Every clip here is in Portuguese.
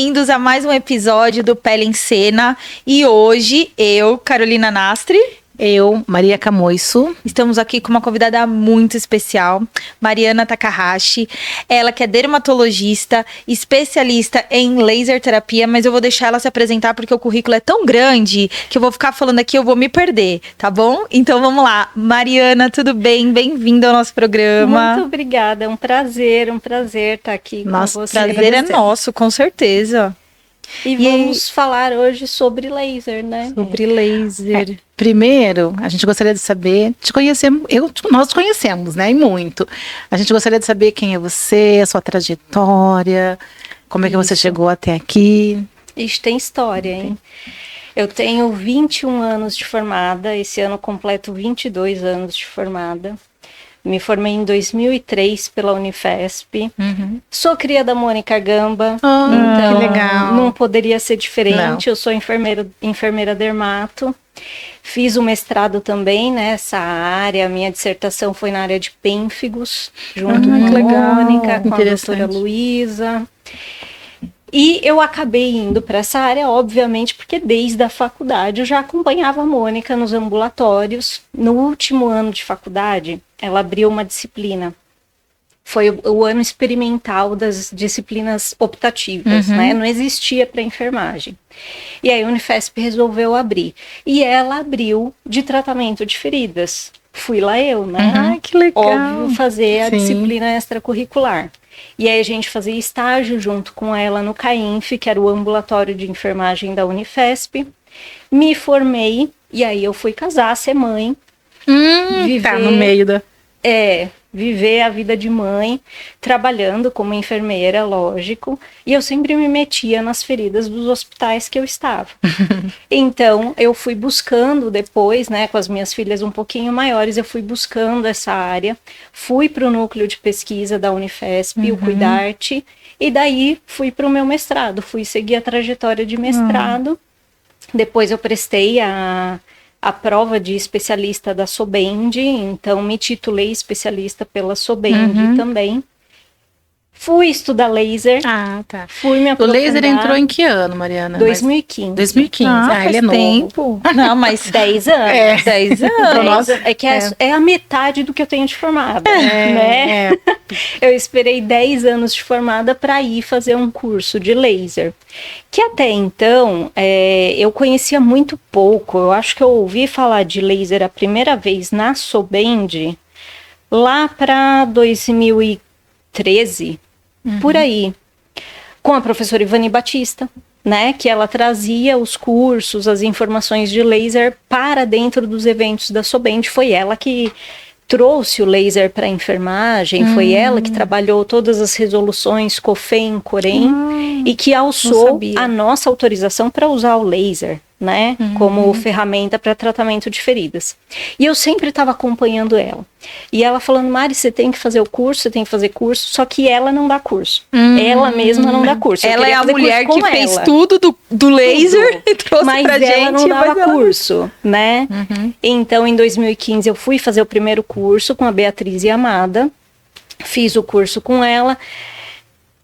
bem-vindos a mais um episódio do Pele em Cena. E hoje, eu, Carolina Nastri. Eu, Maria Camoiço. Estamos aqui com uma convidada muito especial, Mariana Takahashi. Ela que é dermatologista, especialista em laser terapia, mas eu vou deixar ela se apresentar porque o currículo é tão grande que eu vou ficar falando aqui, eu vou me perder, tá bom? Então vamos lá. Mariana, tudo bem? Bem-vinda ao nosso programa. Muito obrigada, é um prazer estar aqui Nossa, com o você. prazer é nosso, com certeza. E vamos falar hoje sobre laser, né? Sobre laser. Primeiro, a gente gostaria de saber, nós te conhecemos, né? E muito. A gente gostaria de saber quem é você, a sua trajetória, como é que você chegou até aqui. Isso tem história, hein? Eu tenho 21 anos de formada, esse ano completo 22 anos de formada. Me formei em 2003 pela Unifesp. Uhum. Sou cria da Mônica Gamba, então que legal. Não poderia ser diferente. Não. Eu sou enfermeira dermato. Fiz o mestrado também nessa área. Minha dissertação foi na área de pênfigos, junto com a Mônica, com a doutora Luísa. E eu acabei indo para essa área, obviamente, porque desde a faculdade eu já acompanhava a Mônica nos ambulatórios. No último ano de faculdade, ela abriu uma disciplina. Foi o ano experimental das disciplinas optativas, né? Não existia para enfermagem. E aí a Unifesp resolveu abrir. E ela abriu de tratamento de feridas. Fui lá eu, né? Ai, que legal. Óbvio, fazer a disciplina extracurricular. E aí a gente fazia estágio junto com ela no CAINF, que era o ambulatório de enfermagem da Unifesp. Me formei, e aí eu fui casar, ser mãe. Tá no meio da... Viver a vida de mãe, trabalhando como enfermeira, lógico. E eu sempre me metia nas feridas dos hospitais que eu estava. Então, eu fui buscando depois, né, com as minhas filhas um pouquinho maiores, eu fui buscando essa área. Fui para o núcleo de pesquisa da Unifesp, o Cuidarte, e daí fui para o meu mestrado. Fui seguir a trajetória de mestrado. Depois eu prestei a prova de especialista da Sobend, então me titulei especialista pela Sobend também. Fui estudar laser. Ah, tá. Fui me O aprofundar. laser entrou em que ano, Mariana? 2015. 2015. Ele é novo. Tempo. Não, mas 10 anos. 10 anos. Nossa. É que é a metade do que eu tenho de formada, né? Eu esperei 10 anos de formada para ir fazer um curso de laser. Que até então, eu conhecia muito pouco. Eu acho que eu ouvi falar de laser a primeira vez na Sobend lá para 2013, por aí, com a professora Ivani Batista, né, que ela trazia os cursos, as informações de laser para dentro dos eventos da Sobend. Foi ela que trouxe o laser para a enfermagem, foi ela que trabalhou todas as resoluções COFEM, COREM, e que alçou a nossa autorização para usar o laser, né, como ferramenta para tratamento de feridas. E eu sempre estava acompanhando ela. E ela falando, Mari, você tem que fazer o curso, você tem que fazer curso, só que ela não dá curso. Ela mesma não dá curso. Ela é a mulher que fez tudo do laser e trouxe mas pra gente. Mas ela não dava curso, né? Então, em 2015, eu fui fazer o primeiro curso com a Beatriz Yamada. Fiz o curso com ela.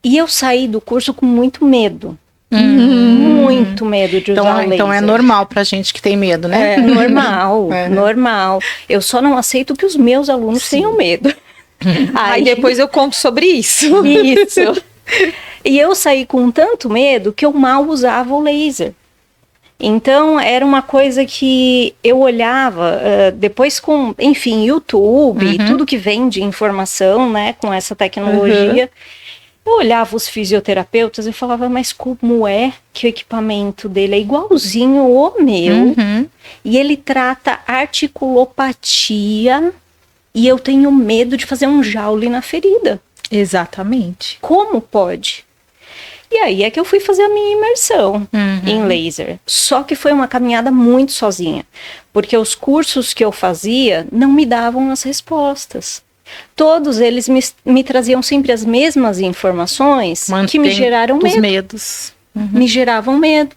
E eu saí do curso com muito medo. Muito medo de usar laser. Então é normal pra gente que tem medo, né? Normal. Eu só não aceito que os meus alunos tenham medo. Aí depois eu conto sobre isso. Isso. E eu saí com tanto medo que eu mal usava o laser. Então, era uma coisa que eu olhava, depois com, enfim, YouTube, tudo que vem de informação, né, com essa tecnologia. Eu olhava os fisioterapeutas e falava, mas como é que o equipamento dele é igualzinho ao meu? E ele trata articulopatia e eu tenho medo de fazer um jaule na ferida. Exatamente. Como pode? E aí é que eu fui fazer a minha imersão em laser. Só que foi uma caminhada muito sozinha, porque os cursos que eu fazia não me davam as respostas. Todos eles me traziam sempre as mesmas informações que me geraram medo. Os medos. Me geravam medo.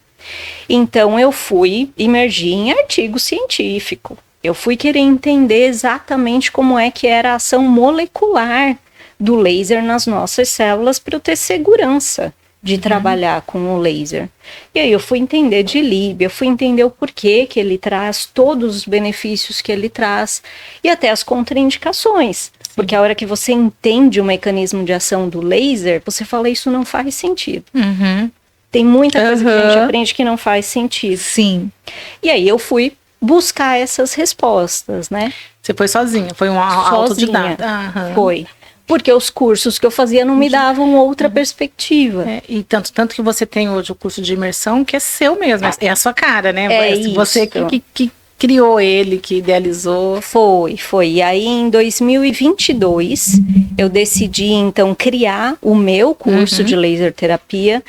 Então eu fui imergir em artigo científico. Eu fui querer entender exatamente como é que era a ação molecular do laser nas nossas células para eu ter segurança de trabalhar com o laser. E aí eu fui entender de Lib, eu fui entender o porquê que ele traz, todos os benefícios que ele traz e até as contraindicações. Porque a hora que você entende o mecanismo de ação do laser, você fala, isso não faz sentido. Tem muita coisa que a gente aprende que não faz sentido. Sim. E aí eu fui buscar essas respostas, né? Você foi sozinha? Foi uma autodidata? Foi. Porque os cursos que eu fazia não me davam outra perspectiva. E tanto que você tem hoje o curso de imersão, que é seu mesmo, é a sua cara, né? É isso. Você que criou ele, que idealizou. Foi. E aí, em 2022, eu decidi, então, criar o meu curso de laser terapia,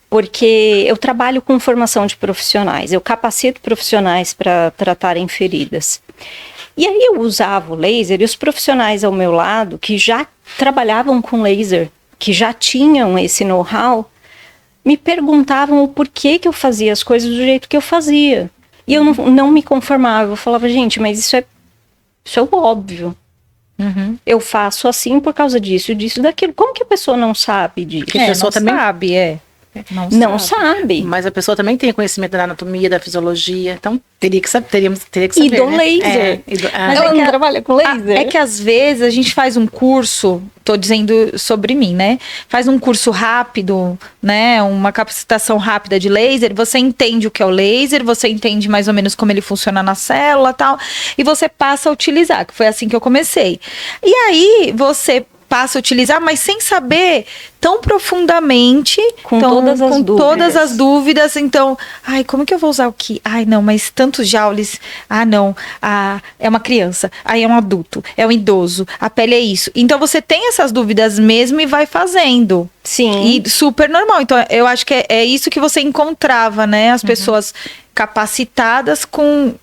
porque eu trabalho com formação de profissionais, eu capacito profissionais para tratarem feridas. E aí eu usava o laser e os profissionais ao meu lado, que já trabalhavam com laser, que já tinham esse know-how, me perguntavam o porquê que eu fazia as coisas do jeito que eu fazia. E eu não me conformava, eu falava, gente, mas isso é óbvio. Eu faço assim por causa disso, daquilo. Como que a pessoa não sabe disso? Porque a pessoa também sabe, Não sabe. Mas a pessoa também tem conhecimento da anatomia, da fisiologia, então teria que saber. E do laser. Mas ela não trabalha com laser. É que às vezes a gente faz um curso, tô dizendo sobre mim, né? Faz um curso rápido, né? Uma capacitação rápida de laser, você entende o que é o laser, você entende mais ou menos como ele funciona na célula e tal, e você passa a utilizar, que foi assim que eu comecei. E aí você passa a utilizar, mas sem saber tão profundamente, com todas as dúvidas. Então, como que eu vou usar o quê? Não, mas tantos joules. Não, é uma criança, é um adulto, é um idoso, a pele é isso. Então você tem essas dúvidas mesmo e vai fazendo. Sim. E super normal. Então eu acho que é isso que você encontrava, né? As pessoas capacitadas com,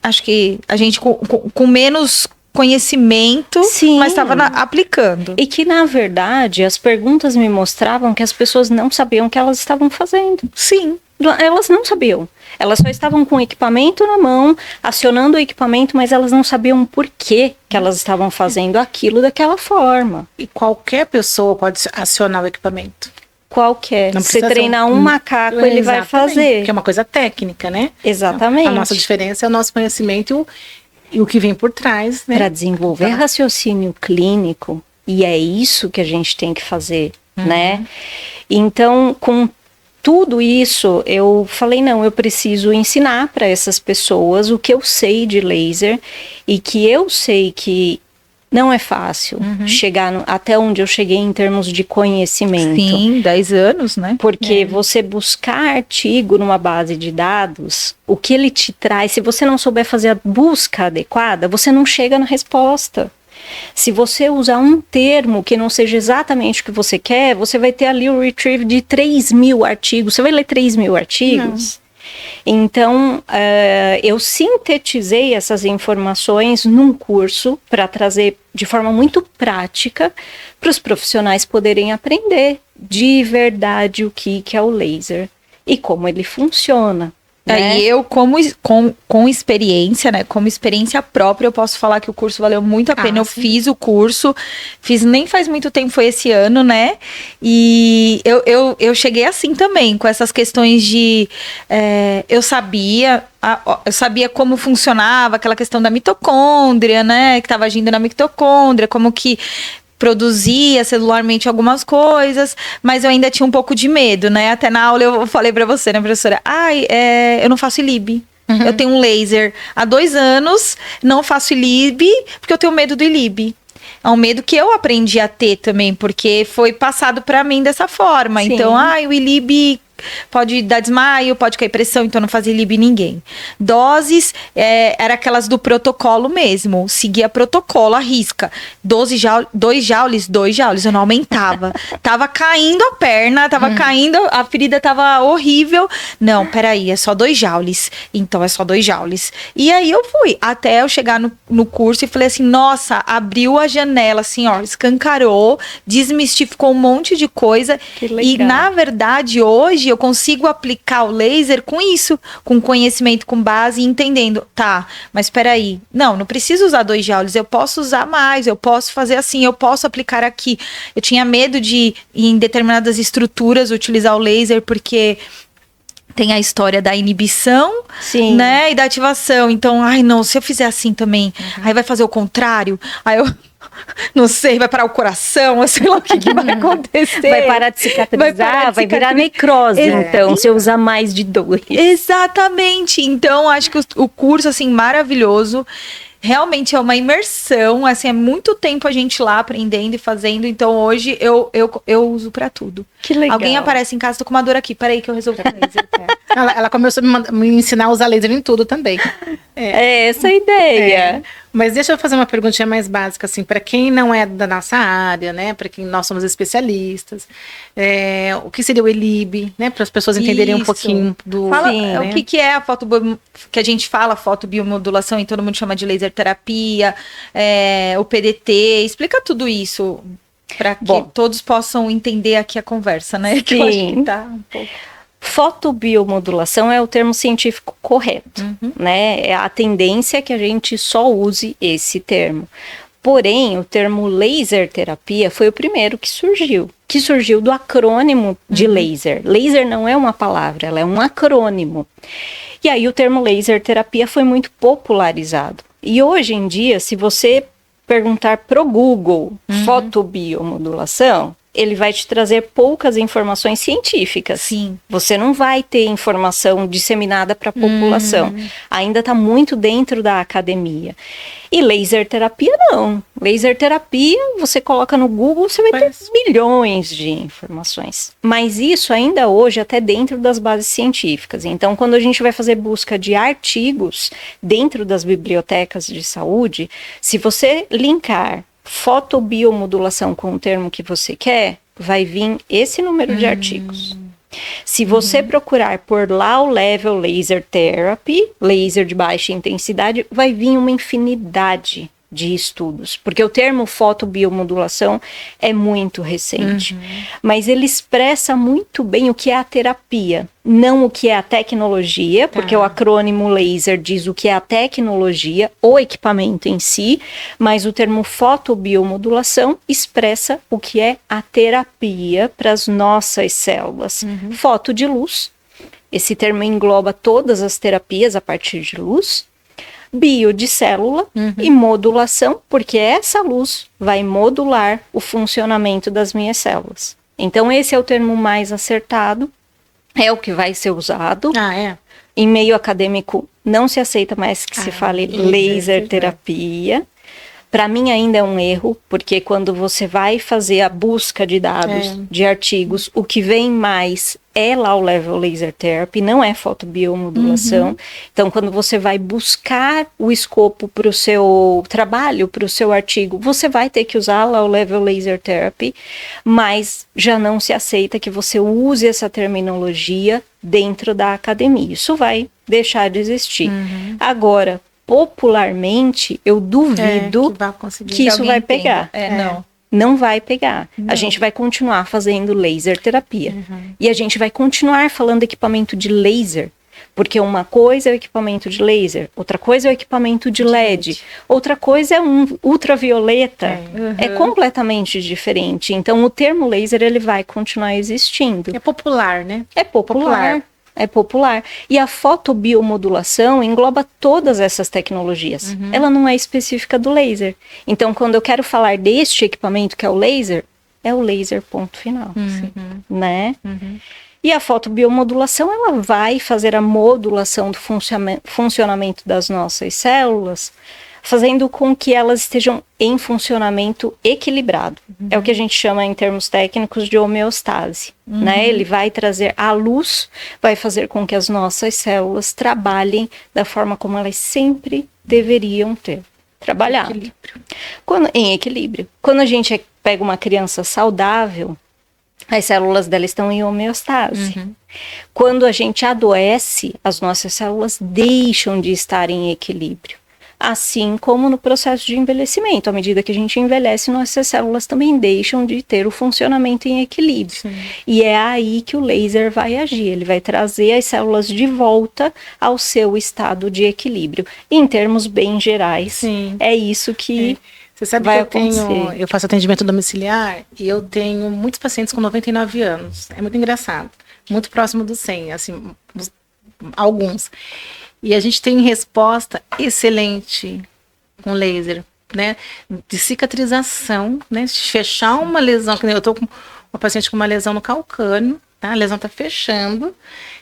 acho que a gente com menos conhecimento, sim, mas estava aplicando. E que, na verdade, as perguntas me mostravam que as pessoas não sabiam o que elas estavam fazendo. Sim. Elas não sabiam. Elas só estavam com o equipamento na mão, acionando o equipamento, mas elas não sabiam por que elas estavam fazendo aquilo daquela forma. E qualquer pessoa pode acionar o equipamento. Qualquer. Se treinar um macaco, ele vai fazer. Porque é uma coisa técnica, né? Exatamente. A nossa diferença é o nosso conhecimento e o que vem por trás, né? Para desenvolver raciocínio clínico, e é isso que a gente tem que fazer, né? Então, com tudo isso, eu falei, não, eu preciso ensinar para essas pessoas o que eu sei de laser, e que eu sei que não é fácil chegar até onde eu cheguei em termos de conhecimento. Sim, 10 anos, né? Porque você buscar artigo numa base de dados, o que ele te traz, se você não souber fazer a busca adequada, você não chega na resposta. Se você usar um termo que não seja exatamente o que você quer, você vai ter ali o retrieve de 3.000 artigos. Você vai ler 3.000 artigos? Não. Então, eu sintetizei essas informações num curso para trazer de forma muito prática para os profissionais poderem aprender de verdade o que é o laser e como ele funciona. Né? E eu, com experiência, né? Como experiência própria, eu posso falar que o curso valeu muito a pena. Eu fiz o curso, nem faz muito tempo, foi esse ano, né? E eu cheguei assim também, com essas questões de... eu sabia como funcionava aquela questão da mitocôndria, né? Que estava agindo na mitocôndria, como que produzia celularmente algumas coisas, mas eu ainda tinha um pouco de medo, né? Até na aula eu falei pra você, né, professora? Eu não faço ILIB. Eu tenho um laser há 2 anos, não faço ILIB, porque eu tenho medo do ILIB. É um medo que eu aprendi a ter também, porque foi passado pra mim dessa forma. Sim. Então, o ILIB pode dar desmaio, pode cair pressão, então não fazia ILIB em ninguém. Doses, era aquelas do protocolo mesmo, seguia protocolo, à risca. 2 joules, eu não aumentava. Tava caindo a perna, tava caindo, a ferida tava horrível. Não, peraí, é só 2 joules. Então é só 2 joules. E aí eu fui, até eu chegar no curso e falei assim, nossa, abriu a janela, assim, ó, escancarou, desmistificou um monte de coisa. Que legal. E na verdade, hoje, eu consigo aplicar o laser com isso, com conhecimento, com base, entendendo, tá, mas espera aí, não preciso usar 2 joules, eu posso usar mais, eu posso fazer assim, eu posso aplicar aqui. Eu tinha medo de, em determinadas estruturas, utilizar o laser, porque tem a história da inibição, Sim. né, e da ativação. Então, ai, não, se eu fizer assim também, aí vai fazer o contrário, aí eu não sei, vai parar o coração, eu sei lá o que vai acontecer. Vai parar de cicatrizar, vai virar necrose, então, se eu usar mais de 2. Exatamente. Então, acho que o curso, assim, maravilhoso. Realmente é uma imersão, assim, é muito tempo a gente lá aprendendo e fazendo. Então, hoje, eu uso pra tudo. Que legal. Alguém aparece em casa, tô com uma dor aqui, peraí que eu resolvo com laser. Ela começou a me ensinar a usar laser em tudo também. É essa a ideia. Mas deixa eu fazer uma perguntinha mais básica, assim, para quem não é da nossa área, né, para quem nós somos especialistas, o que seria o ELIB, né, para as pessoas entenderem um pouquinho do... Fala, né? o que é a que a gente fala, fotobiomodulação, e todo mundo chama de laser terapia, o PDT, explica tudo isso para que todos possam entender aqui a conversa, né? Sim. Que eu acho que tá um pouco... Fotobiomodulação é o termo científico correto, né? É a tendência que a gente só use esse termo. Porém, o termo laser terapia foi o primeiro que surgiu do acrônimo de laser. Laser não é uma palavra, ela é um acrônimo. E aí o termo laser terapia foi muito popularizado. E hoje em dia, se você perguntar pro Google fotobiomodulação, ele vai te trazer poucas informações científicas. Sim. Você não vai ter informação disseminada para a população. Ainda está muito dentro da academia. E laser terapia, não. Laser terapia, você coloca no Google, você vai ter milhões de informações. Mas isso ainda hoje até dentro das bases científicas. Então, quando a gente vai fazer busca de artigos dentro das bibliotecas de saúde, se você linkar fotobiomodulação com o termo que você quer, vai vir esse número de artigos. Se você procurar por Low Level Laser Therapy, laser de baixa intensidade, vai vir uma infinidade de estudos, porque o termo fotobiomodulação é muito recente, mas ele expressa muito bem o que é a terapia, não o que é a tecnologia, porque o acrônimo laser diz o que é a tecnologia, o equipamento em si, mas o termo fotobiomodulação expressa o que é a terapia para as nossas células. Foto de luz, esse termo engloba todas as terapias a partir de luz, bio de célula e modulação, porque essa luz vai modular o funcionamento das minhas células. Então, esse é o termo mais acertado, é o que vai ser usado. Em meio acadêmico, não se aceita mais que se fale laser terapia. Para mim ainda é um erro, porque quando você vai fazer a busca de dados, de artigos, o que vem mais é Low Level Laser Therapy, não é fotobiomodulação. Então, quando você vai buscar o escopo para o seu trabalho, para o seu artigo, você vai ter que usar Low Level Laser Therapy, mas já não se aceita que você use essa terminologia dentro da academia. Isso vai deixar de existir. Agora, popularmente, eu duvido que isso vai pegar. Não vai pegar. A gente vai continuar fazendo laser terapia. E a gente vai continuar falando equipamento de laser. Porque uma coisa é o equipamento de laser, outra coisa é o equipamento de LED, outra coisa é um ultravioleta. É completamente diferente. Então, o termo laser, ele vai continuar existindo. É popular, né? É popular. É popular. E a fotobiomodulação engloba todas essas tecnologias. Ela não é específica do laser. Então, quando eu quero falar deste equipamento que é o laser, ponto final. Né? E a fotobiomodulação, ela vai fazer a modulação do funcionamento das nossas células, fazendo com que elas estejam em funcionamento equilibrado. É o que a gente chama, em termos técnicos, de homeostase. Né? Ele vai trazer a luz, vai fazer com que as nossas células trabalhem da forma como elas sempre deveriam ter trabalhado. Em equilíbrio. Quando a gente pega uma criança saudável, as células dela estão em homeostase. Quando a gente adoece, as nossas células deixam de estar em equilíbrio. Assim como no processo de envelhecimento. À medida que a gente envelhece, nossas células também deixam de ter o funcionamento em equilíbrio. Sim. E é aí que o laser vai agir. Ele vai trazer as células de volta ao seu estado de equilíbrio. Em termos bem gerais, Sim. é isso que Você sabe vai que acontecer. eu faço atendimento domiciliar e eu tenho muitos pacientes com 99 anos. É muito engraçado. Muito próximo do 100, assim, alguns. E a gente tem resposta excelente com laser, né? De cicatrização, né? De fechar uma lesão, que nem eu tô com uma paciente com uma lesão no calcâneo, tá? A lesão tá fechando.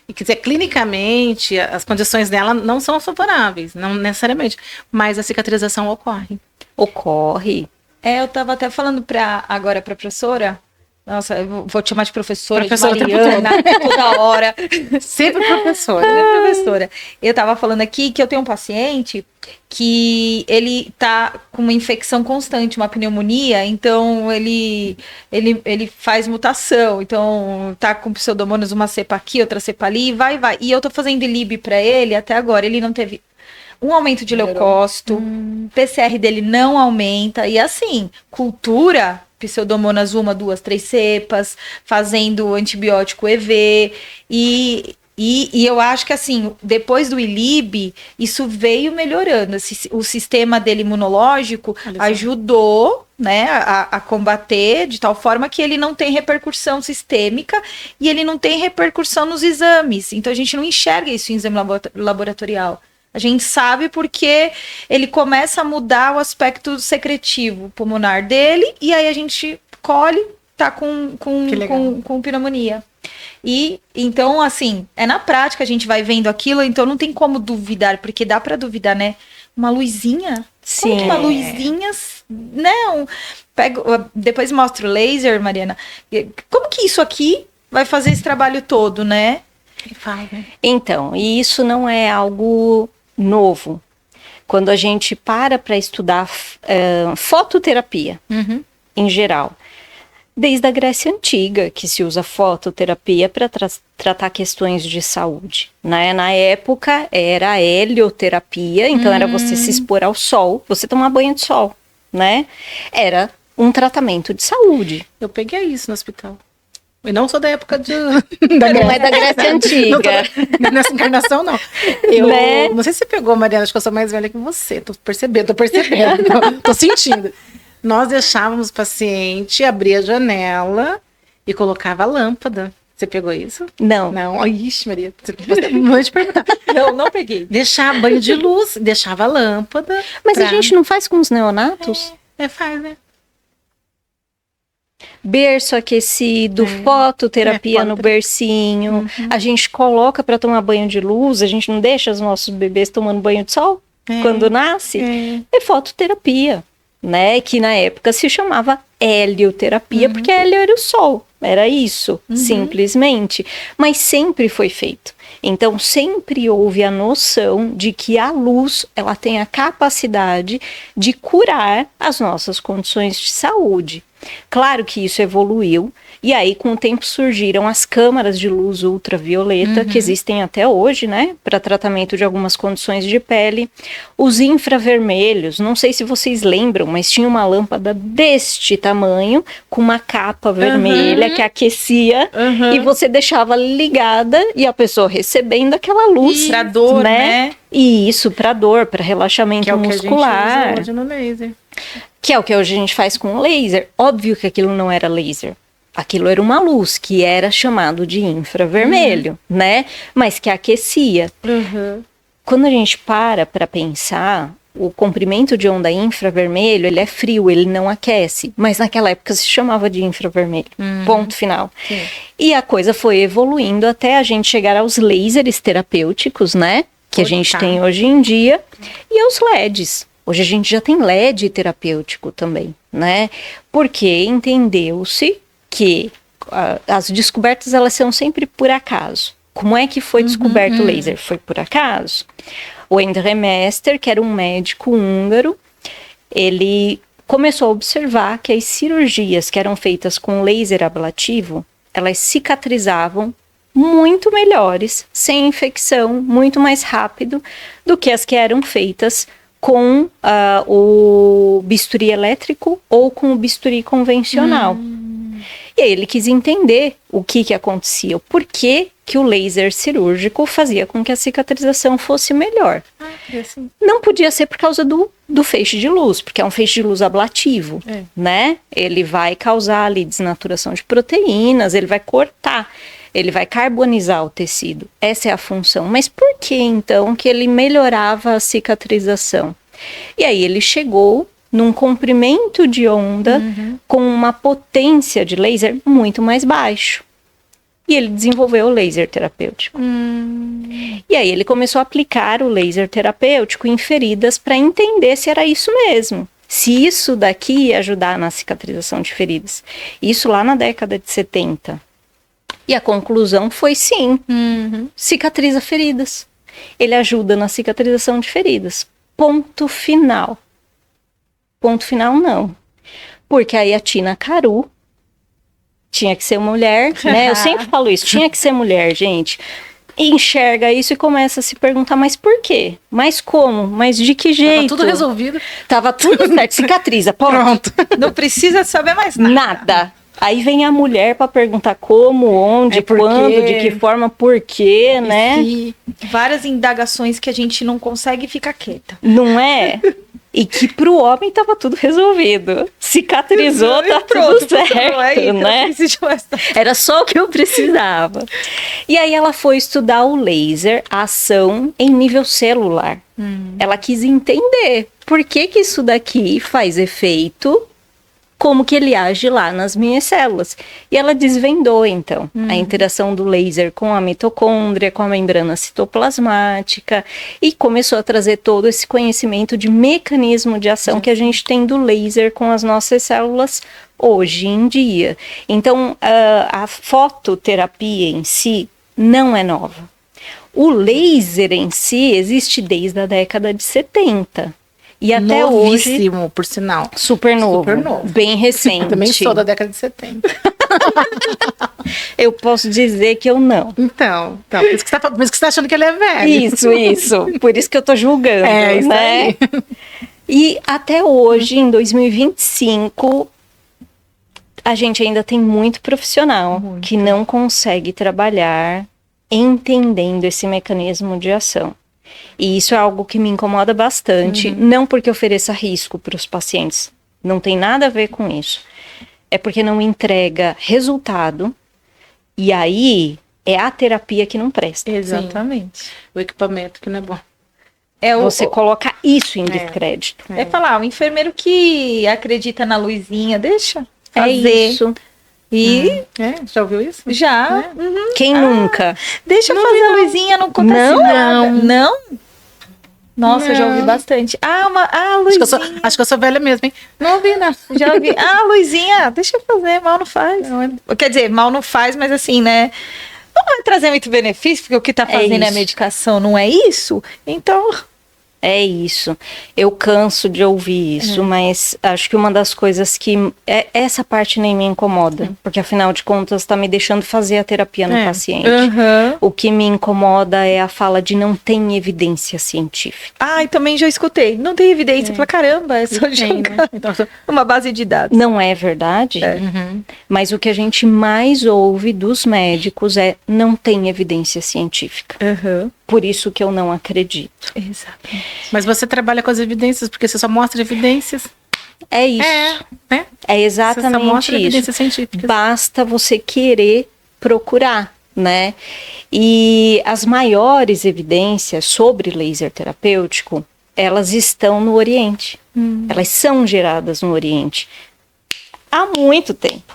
E quer dizer, clinicamente, as condições dela não são favoráveis, não necessariamente, mas a cicatrização ocorre. Ocorre. Eu tava até falando agora pra professora. Nossa, eu vou te chamar de professora de Professora Mariana, toda hora. Sempre professora. Sempre professora. Eu tava falando aqui que eu tenho um paciente que ele tá com uma infecção constante, uma pneumonia, então ele faz mutação, então tá com pseudomonas, uma cepa aqui, outra cepa ali, vai. E eu tô fazendo ILIB pra ele, até agora ele não teve um aumento de leucócito, PCR dele não aumenta, e assim, cultura, pseudomonas 1, 2, 3 cepas, fazendo antibiótico EV, e eu acho que assim, depois do ILIB, isso veio melhorando, o sistema dele imunológico ajudou, né, a combater de tal forma que ele não tem repercussão sistêmica e ele não tem repercussão nos exames, então a gente não enxerga isso em exame laboratorial. A gente sabe porque ele começa a mudar o aspecto secretivo pulmonar dele e aí a gente colhe, tá com pneumonia. E então, assim, é na prática a gente vai vendo aquilo, então não tem como duvidar, porque dá para duvidar, né? Uma luzinha? Sim. Como que uma luzinha, né? Depois mostra o laser, Mariana. Como que isso aqui vai fazer esse trabalho todo, né? Então, e isso não é algo novo. Quando a gente para estudar fototerapia, em geral, desde a Grécia Antiga, que se usa fototerapia para tratar questões de saúde, né? Na época era a helioterapia, então era você se expor ao sol, você tomar banho de sol, né? Era um tratamento de saúde. Eu peguei isso no hospital. E não sou da época Não é da Grécia Antiga. Nessa encarnação, não. Não sei se você pegou, Mariana, acho que eu sou mais velha que você. Tô percebendo. Tô sentindo. Nós deixávamos o paciente abrir a janela e colocava a lâmpada. Você pegou isso? Não. Não. Ixi, Maria. Vou te perguntar. Não peguei. Deixar banho de luz, deixava a lâmpada. Mas a gente não faz com os neonatos? Faz, né? Berço aquecido, fototerapia no bercinho, a gente coloca para tomar banho de luz, a gente não deixa os nossos bebês tomando banho de sol quando nasce, é fototerapia, né, que na época se chamava helioterapia, porque hélio era o sol, era isso, simplesmente, mas sempre foi feito. Então, sempre houve a noção de que a luz, ela tem a capacidade de curar as nossas condições de saúde. Claro que isso evoluiu, e aí com o tempo surgiram as câmaras de luz ultravioleta, que existem até hoje, né, para tratamento de algumas condições de pele. Os infravermelhos, não sei se vocês lembram, mas tinha uma lâmpada deste tamanho, com uma capa vermelha que aquecia, e você deixava ligada, e a pessoa recebendo aquela luz. Pra dor, né? E isso, para dor, para relaxamento muscular. Que é o que a gente usa hoje no laser. Que é o que hoje a gente faz com o laser. Óbvio que aquilo não era laser. Aquilo era uma luz que era chamado de infravermelho, né? Mas que aquecia. Quando a gente para pensar, o comprimento de onda infravermelho, ele é frio, ele não aquece. Mas naquela época se chamava de infravermelho. Ponto final. Sim. E a coisa foi evoluindo até a gente chegar aos lasers terapêuticos, né? Que a gente tem hoje em dia. E aos LEDs. Hoje a gente já tem LED terapêutico também, né? Porque entendeu-se que as descobertas, elas são sempre por acaso. Como é que foi descoberto o laser? Foi por acaso. O Endre Mester, que era um médico húngaro, ele começou a observar que as cirurgias que eram feitas com laser ablativo, elas cicatrizavam muito melhores, sem infecção, muito mais rápido do que as que eram feitas com o bisturi elétrico ou com o bisturi convencional. E aí ele quis entender o que acontecia, o porquê que o laser cirúrgico fazia com que a cicatrização fosse melhor. Assim. Não podia ser por causa do feixe de luz, porque é um feixe de luz ablativo, né? Ele vai causar ali desnaturação de proteínas, ele vai cortar, ele vai carbonizar o tecido. Essa é a função. Mas por que então que ele melhorava a cicatrização? E aí ele chegou num comprimento de onda com uma potência de laser muito mais baixo. E ele desenvolveu o laser terapêutico. E aí ele começou a aplicar o laser terapêutico em feridas para entender se era isso mesmo. Se isso daqui ia ajudar na cicatrização de feridas. Isso lá na década de 70. E a conclusão foi sim. Cicatriza feridas. Ele ajuda na cicatrização de feridas. Ponto final. Ponto final não. Porque aí a Tina Caru tinha que ser mulher, né? Eu sempre falo isso, tinha que ser mulher, gente. E enxerga isso e começa a se perguntar, mas por quê? Mas como? Mas de que jeito? Tava tudo resolvido. Tava tudo certo, cicatriza, pronto. Não precisa saber mais nada. Nada. Aí vem a mulher para perguntar como, onde, quando, de que forma, por quê, né? Várias indagações que a gente não consegue ficar quieta. Não é? E que pro homem tava tudo resolvido. Cicatrizou, tá tudo certo, né? Era só o que eu precisava. E aí ela foi estudar o laser, a ação em nível celular. Ela quis entender por que isso daqui faz efeito, como que ele age lá nas minhas células. E ela desvendou, então, a interação do laser com a mitocôndria, com a membrana citoplasmática, e começou a trazer todo esse conhecimento de mecanismo de ação que a gente tem do laser com as nossas células hoje em dia. Então, a fototerapia em si não é nova. O laser em si existe desde a década de 70. E até novíssimo, hoje, por sinal. Super novo, bem recente. Também sou da década de 70. Eu posso dizer que eu não. Então por isso que você tá achando que ele é velho. Isso. Por isso que eu tô julgando, isso né? aí. E até hoje, em 2025, a gente ainda tem muito profissional que não consegue trabalhar entendendo esse mecanismo de ação. E isso é algo que me incomoda bastante, não porque ofereça risco para os pacientes, não tem nada a ver com isso. É porque não entrega resultado, e aí é a terapia que não presta. Exatamente. Sim. O equipamento que não é bom. Você coloca isso em descrédito. É falar, o enfermeiro que acredita na luzinha, deixa fazer. É isso. E já ouviu isso? Já. Quem nunca? Deixa eu fazer a luzinha, não acontece nada. Não? Nossa, eu já ouvi bastante. Luzinha. Acho que eu sou velha mesmo, hein? Não ouvi, não. Já ouvi. Luzinha, deixa eu fazer, mal não faz. Quer dizer, mal não faz, mas assim, né? Não vai trazer muito benefício, porque o que tá fazendo é a medicação, não é isso? Então... É isso. Eu canso de ouvir isso, mas acho que uma das coisas que... essa parte nem me incomoda, porque afinal de contas está me deixando fazer a terapia no paciente. O que me incomoda é a fala de não tem evidência científica. E também já escutei. Não tem evidência. Fala, caramba, é só jogar então, uma base de dados. Não é verdade, mas o que a gente mais ouve dos médicos é não tem evidência científica. Por isso que eu não acredito. Exatamente. Mas você trabalha com as evidências, porque você só mostra evidências. É isso. É exatamente você só mostra isso. Evidências científicas. Basta você querer procurar, né? E as maiores evidências sobre laser terapêutico, elas estão no Oriente. Elas são geradas no Oriente. Há muito tempo.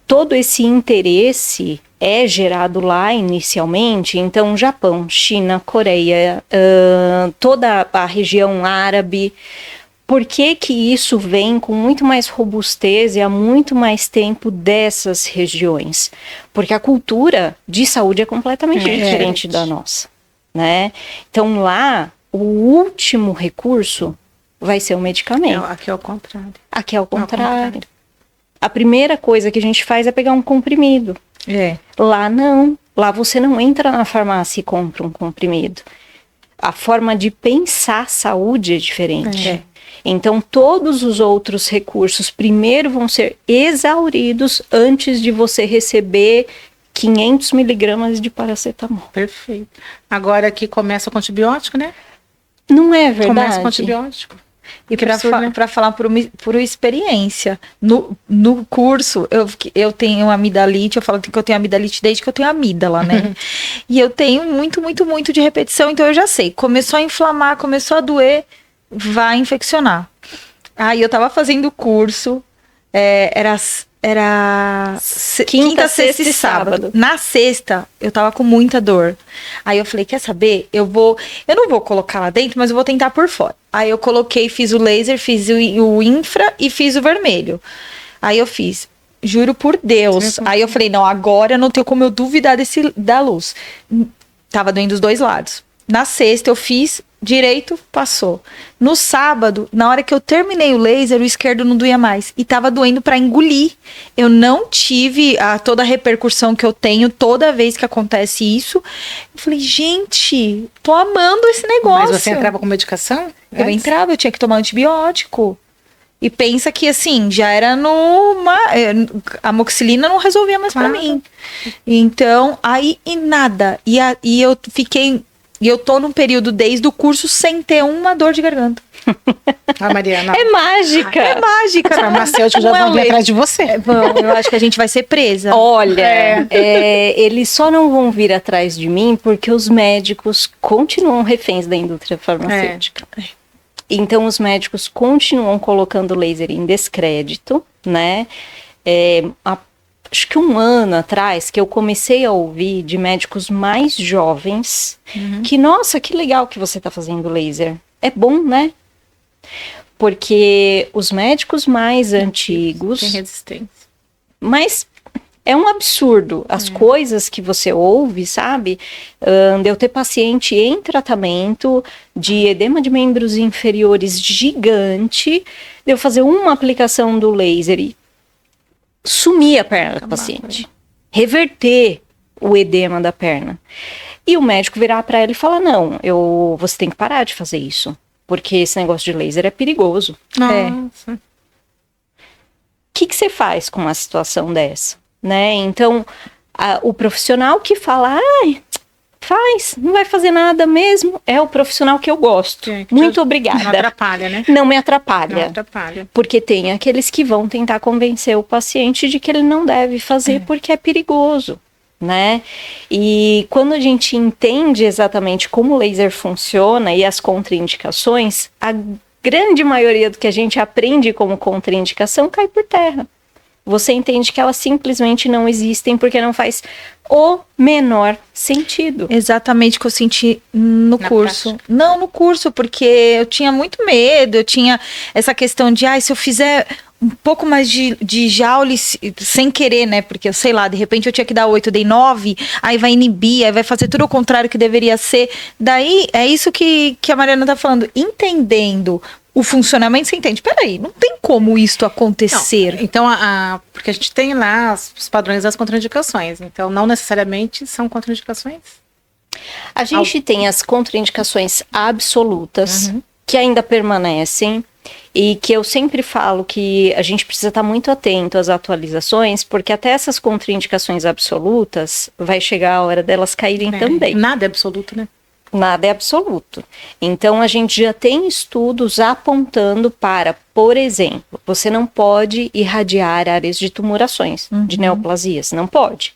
Todo esse interesse é gerado lá inicialmente, então Japão, China, Coreia, toda a região árabe. Por que que isso vem com muito mais robustez e há muito mais tempo dessas regiões? Porque a cultura de saúde é completamente diferente da nossa, né? Então lá, o último recurso vai ser o medicamento. Aqui é o contrário. Aqui é o contrário. A primeira coisa que a gente faz é pegar um comprimido. Lá não. Lá você não entra na farmácia e compra um comprimido. a forma de pensar saúde é diferente. Então, todos os outros recursos primeiro vão ser exauridos antes de você receber 500 miligramas de paracetamol. Perfeito. Agora aqui começa com antibiótico, né? Não é verdade? Começa com antibiótico. E para falar por experiência, no curso, eu tenho amidalite, eu falo que eu tenho amidalite desde que eu tenho amígdala, né? E eu tenho muito de repetição, então eu já sei. Começou a inflamar, começou a doer, vai infeccionar. Aí eu tava fazendo o curso, era quinta, sexta e sábado. Na sexta, eu tava com muita dor. Aí eu falei, quer saber? Eu não vou colocar lá dentro, mas eu vou tentar por fora. Aí eu coloquei, fiz o laser, fiz o infra e fiz o vermelho. Aí eu fiz, juro por Deus. Aí eu falei, não, agora não tenho como eu duvidar da luz. Tava doendo os dois lados. Na sexta eu fiz direito, passou. No sábado, na hora que eu terminei o laser, o esquerdo não doía mais. E tava doendo pra engolir. Eu não tive toda a repercussão que eu tenho toda vez que acontece isso. Eu falei, gente, tô amando esse negócio. Mas você entrava com medicação? Eu entrava, eu tinha que tomar antibiótico. E pensa que, assim, já era a amoxicilina não resolvia mais pra mim. Então, aí, e nada. E eu fiquei... E eu tô num período desde o curso sem ter uma dor de garganta. Mariana. É mágica. É mágica. Os farmacêuticos já vão vir atrás de você. Eu acho que a gente vai ser presa. Olha, eles só não vão vir atrás de mim porque os médicos continuam reféns da indústria farmacêutica. Então, os médicos continuam colocando laser em descrédito, né? Acho que 1 ano atrás que eu comecei a ouvir de médicos mais jovens que, nossa, que legal que você tá fazendo laser. É bom, né? Porque os médicos mais antigos... Tem resistência. Mas é um absurdo. As coisas que você ouve, sabe? De eu ter paciente em tratamento de edema de membros inferiores gigante, de eu fazer uma aplicação do laser e sumir a perna do paciente, reverter o edema da perna. E o médico virar para ela e falar, não, você tem que parar de fazer isso, porque esse negócio de laser é perigoso. Nossa. O que você faz com uma situação dessa? Né? Então, o profissional que fala, faz, não vai fazer nada mesmo, é o profissional que eu gosto. Muito obrigada. Não atrapalha, né? Não me atrapalha. Não atrapalha. Porque tem aqueles que vão tentar convencer o paciente de que ele não deve fazer porque é perigoso, né? E quando a gente entende exatamente como o laser funciona e as contraindicações, a grande maioria do que a gente aprende como contraindicação cai por terra. Você entende que elas simplesmente não existem porque não faz o menor sentido. Exatamente o que eu senti no curso. Prática. Não, no curso, porque eu tinha muito medo, eu tinha essa questão de, se eu fizer um pouco mais de Joule sem querer, né? Porque, sei lá, de repente eu tinha que dar 8, eu dei 9, aí vai inibir, aí vai fazer tudo o contrário que deveria ser. Daí, é isso que a Mariana tá falando. Entendendo o funcionamento, você entende? Peraí, não tem como isto acontecer. Não, então, porque a gente tem lá os padrões das contraindicações. Então, não necessariamente são contraindicações. A gente tem as contraindicações absolutas, que ainda permanecem, e que eu sempre falo que a gente precisa estar muito atento às atualizações, porque até essas contraindicações absolutas, vai chegar a hora delas caírem também. Nada é absoluto, né? Nada é absoluto. Então, a gente já tem estudos apontando para, por exemplo, você não pode irradiar áreas de tumorações, de neoplasias. Não pode.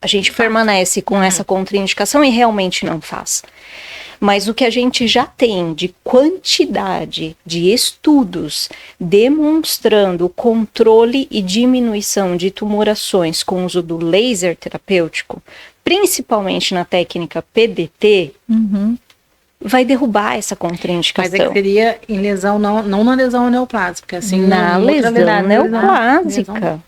A gente permanece com essa contraindicação e realmente não faz. Mas o que a gente já tem de quantidade de estudos demonstrando o controle e diminuição de tumorações com o uso do laser terapêutico, principalmente na técnica PDT, vai derrubar essa contraindicação. Mas é que seria em lesão, não na lesão neoplásica, assim, na lesão neoplásica.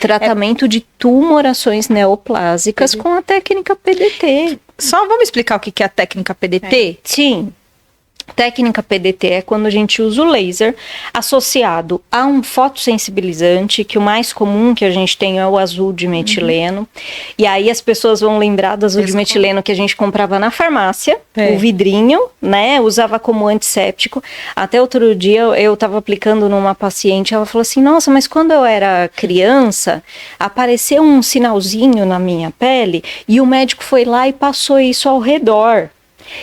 Tratamento de tumorações neoplásicas com a técnica PDT. Só vamos explicar o que é a técnica PDT? Sim. Técnica PDT é quando a gente usa o laser associado a um fotossensibilizante, que o mais comum que a gente tem é o azul de metileno. E aí as pessoas vão lembrar do azul de metileno que a gente comprava na farmácia, o vidrinho, né? Usava como antisséptico. Até outro dia eu estava aplicando numa paciente, ela falou assim, nossa, mas quando eu era criança, apareceu um sinalzinho na minha pele e o médico foi lá e passou isso ao redor.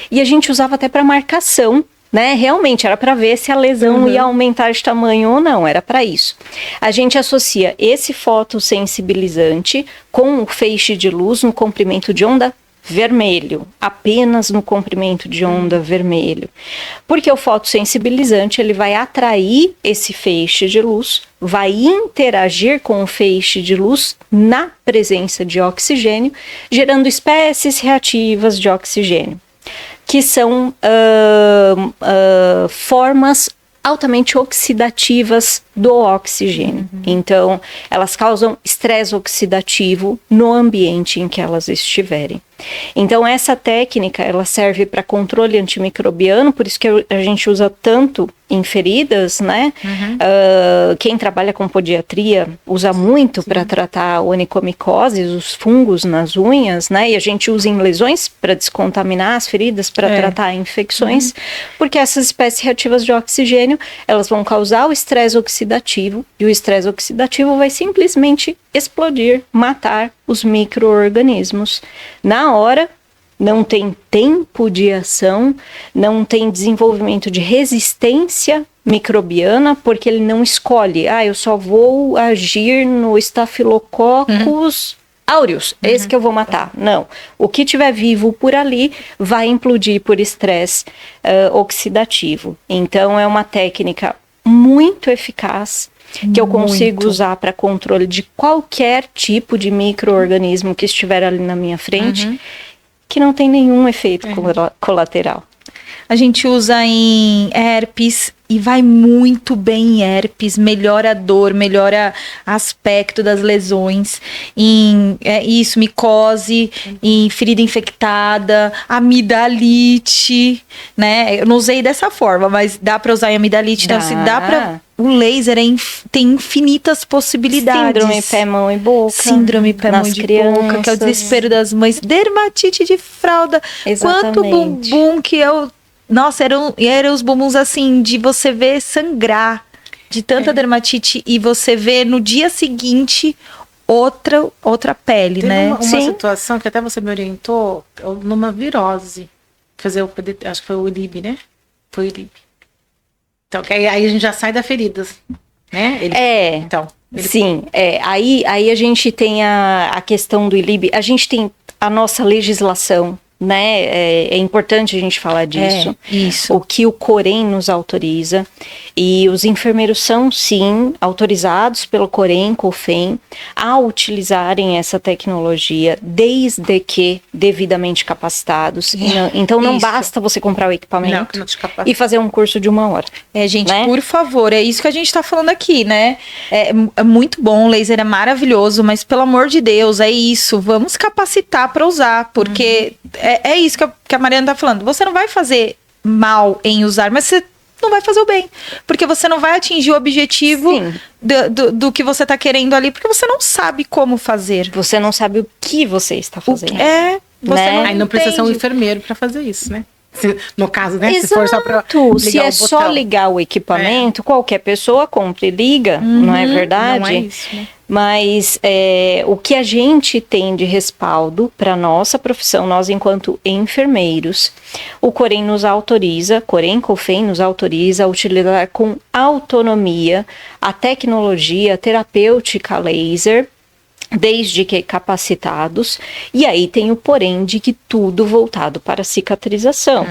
E a gente usava até para marcação, né? Realmente era para ver se a lesão ia aumentar de tamanho ou não, era para isso. A gente associa esse fotossensibilizante com o feixe de luz no comprimento de onda vermelho, apenas no comprimento de onda vermelho. Porque o fotossensibilizante, ele vai atrair esse feixe de luz, vai interagir com o feixe de luz na presença de oxigênio, gerando espécies reativas de oxigênio, que são formas altamente oxidativas do oxigênio. Então, elas causam estresse oxidativo no ambiente em que elas estiverem. Então, essa técnica, ela serve para controle antimicrobiano, por isso que a gente usa tanto em feridas, né? Quem trabalha com podiatria usa muito para tratar onicomicoses, os fungos nas unhas, né? E a gente usa em lesões para descontaminar as feridas, para tratar infecções, porque essas espécies reativas de oxigênio, elas vão causar o estresse oxidativo, e o estresse oxidativo vai simplesmente explodir, matar os micro-organismos. Na hora, não tem tempo de ação, não tem desenvolvimento de resistência microbiana, porque ele não escolhe, eu só vou agir no Staphylococcus aureus, esse que eu vou matar. Não, o que tiver vivo por ali vai implodir por estresse oxidativo. Então, é uma técnica muito eficaz, que eu consigo usar para controle de qualquer tipo de micro-organismo que estiver ali na minha frente, que não tem nenhum efeito colateral. A gente usa em herpes e vai muito bem em herpes, melhora a dor, melhora aspecto das lesões, em micose, em ferida infectada, amidalite, né? Eu não usei dessa forma, mas dá para usar em amidalite, então se dá para... O laser tem infinitas possibilidades. Síndrome pé, mão e boca. Síndrome pé, mão e boca, que é o desespero das mães. Dermatite de fralda. Exatamente. Quanto bumbum que eu... Nossa, eram os bumbuns assim, de você ver sangrar de tanta dermatite e você ver no dia seguinte outra pele, Teve né? uma situação que até você me orientou numa virose. Fazer o PDT, acho que foi o ILIB, né? Foi o ILIB. Então, que aí a gente já sai da feridas, né? Aí a gente tem a questão do ILIB, a gente tem a nossa legislação, né? É importante a gente falar disso. Isso. O que o Corém nos autoriza. E os enfermeiros são, sim, autorizados pelo Corém, COFEM, a utilizarem essa tecnologia, desde que devidamente capacitados. Então, não basta você comprar o equipamento e fazer um curso de 1 hora. Gente, né? Por favor, é isso que a gente tá falando aqui, né? É muito bom, o laser é maravilhoso, mas pelo amor de Deus, é isso. Vamos capacitar para usar, porque é isso que a Mariana tá falando. Você não vai fazer mal em usar, mas você não vai fazer o bem. Porque você não vai atingir o objetivo do que você tá querendo ali, porque você não sabe como fazer. Você não sabe o que você está fazendo. Aí não precisa ser um enfermeiro para fazer isso, né? No caso, né? Exato. Se for só para se é só ligar o equipamento, qualquer pessoa compra e liga, não é verdade? Não é isso, né? Mas o que a gente tem de respaldo para nossa profissão, nós enquanto enfermeiros, o Corém nos autoriza, Corém COFEM nos autoriza a utilizar com autonomia a tecnologia terapêutica laser, desde que capacitados, e aí tem o porém de que tudo voltado para a cicatrização.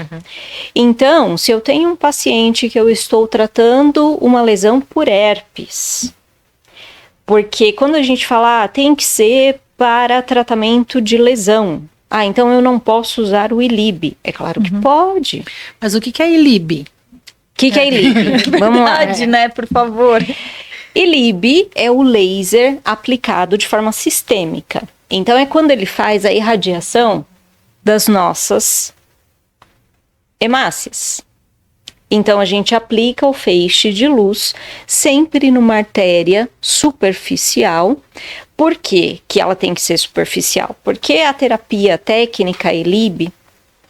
Então, se eu tenho um paciente que eu estou tratando uma lesão por herpes, porque quando a gente fala, tem que ser para tratamento de lesão, então eu não posso usar o ILIB. É claro que pode. Mas o que é ILIB? O que é ILIB? Vamos lá. Pode, né? Por favor. ILIB é o laser aplicado de forma sistêmica. Então, é quando ele faz a irradiação das nossas hemácias. Então, a gente aplica o feixe de luz sempre numa artéria superficial. Por quê que ela tem que ser superficial? Porque a terapia técnica ELIB,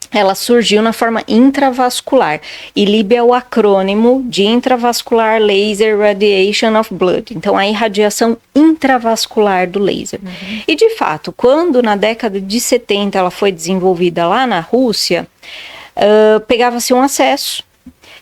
ela surgiu na forma intravascular. ELIB é o acrônimo de Intravascular Laser Radiation of Blood. Então, a irradiação intravascular do laser. E, de fato, quando na década de 70 ela foi desenvolvida lá na Rússia, pegava-se um acesso.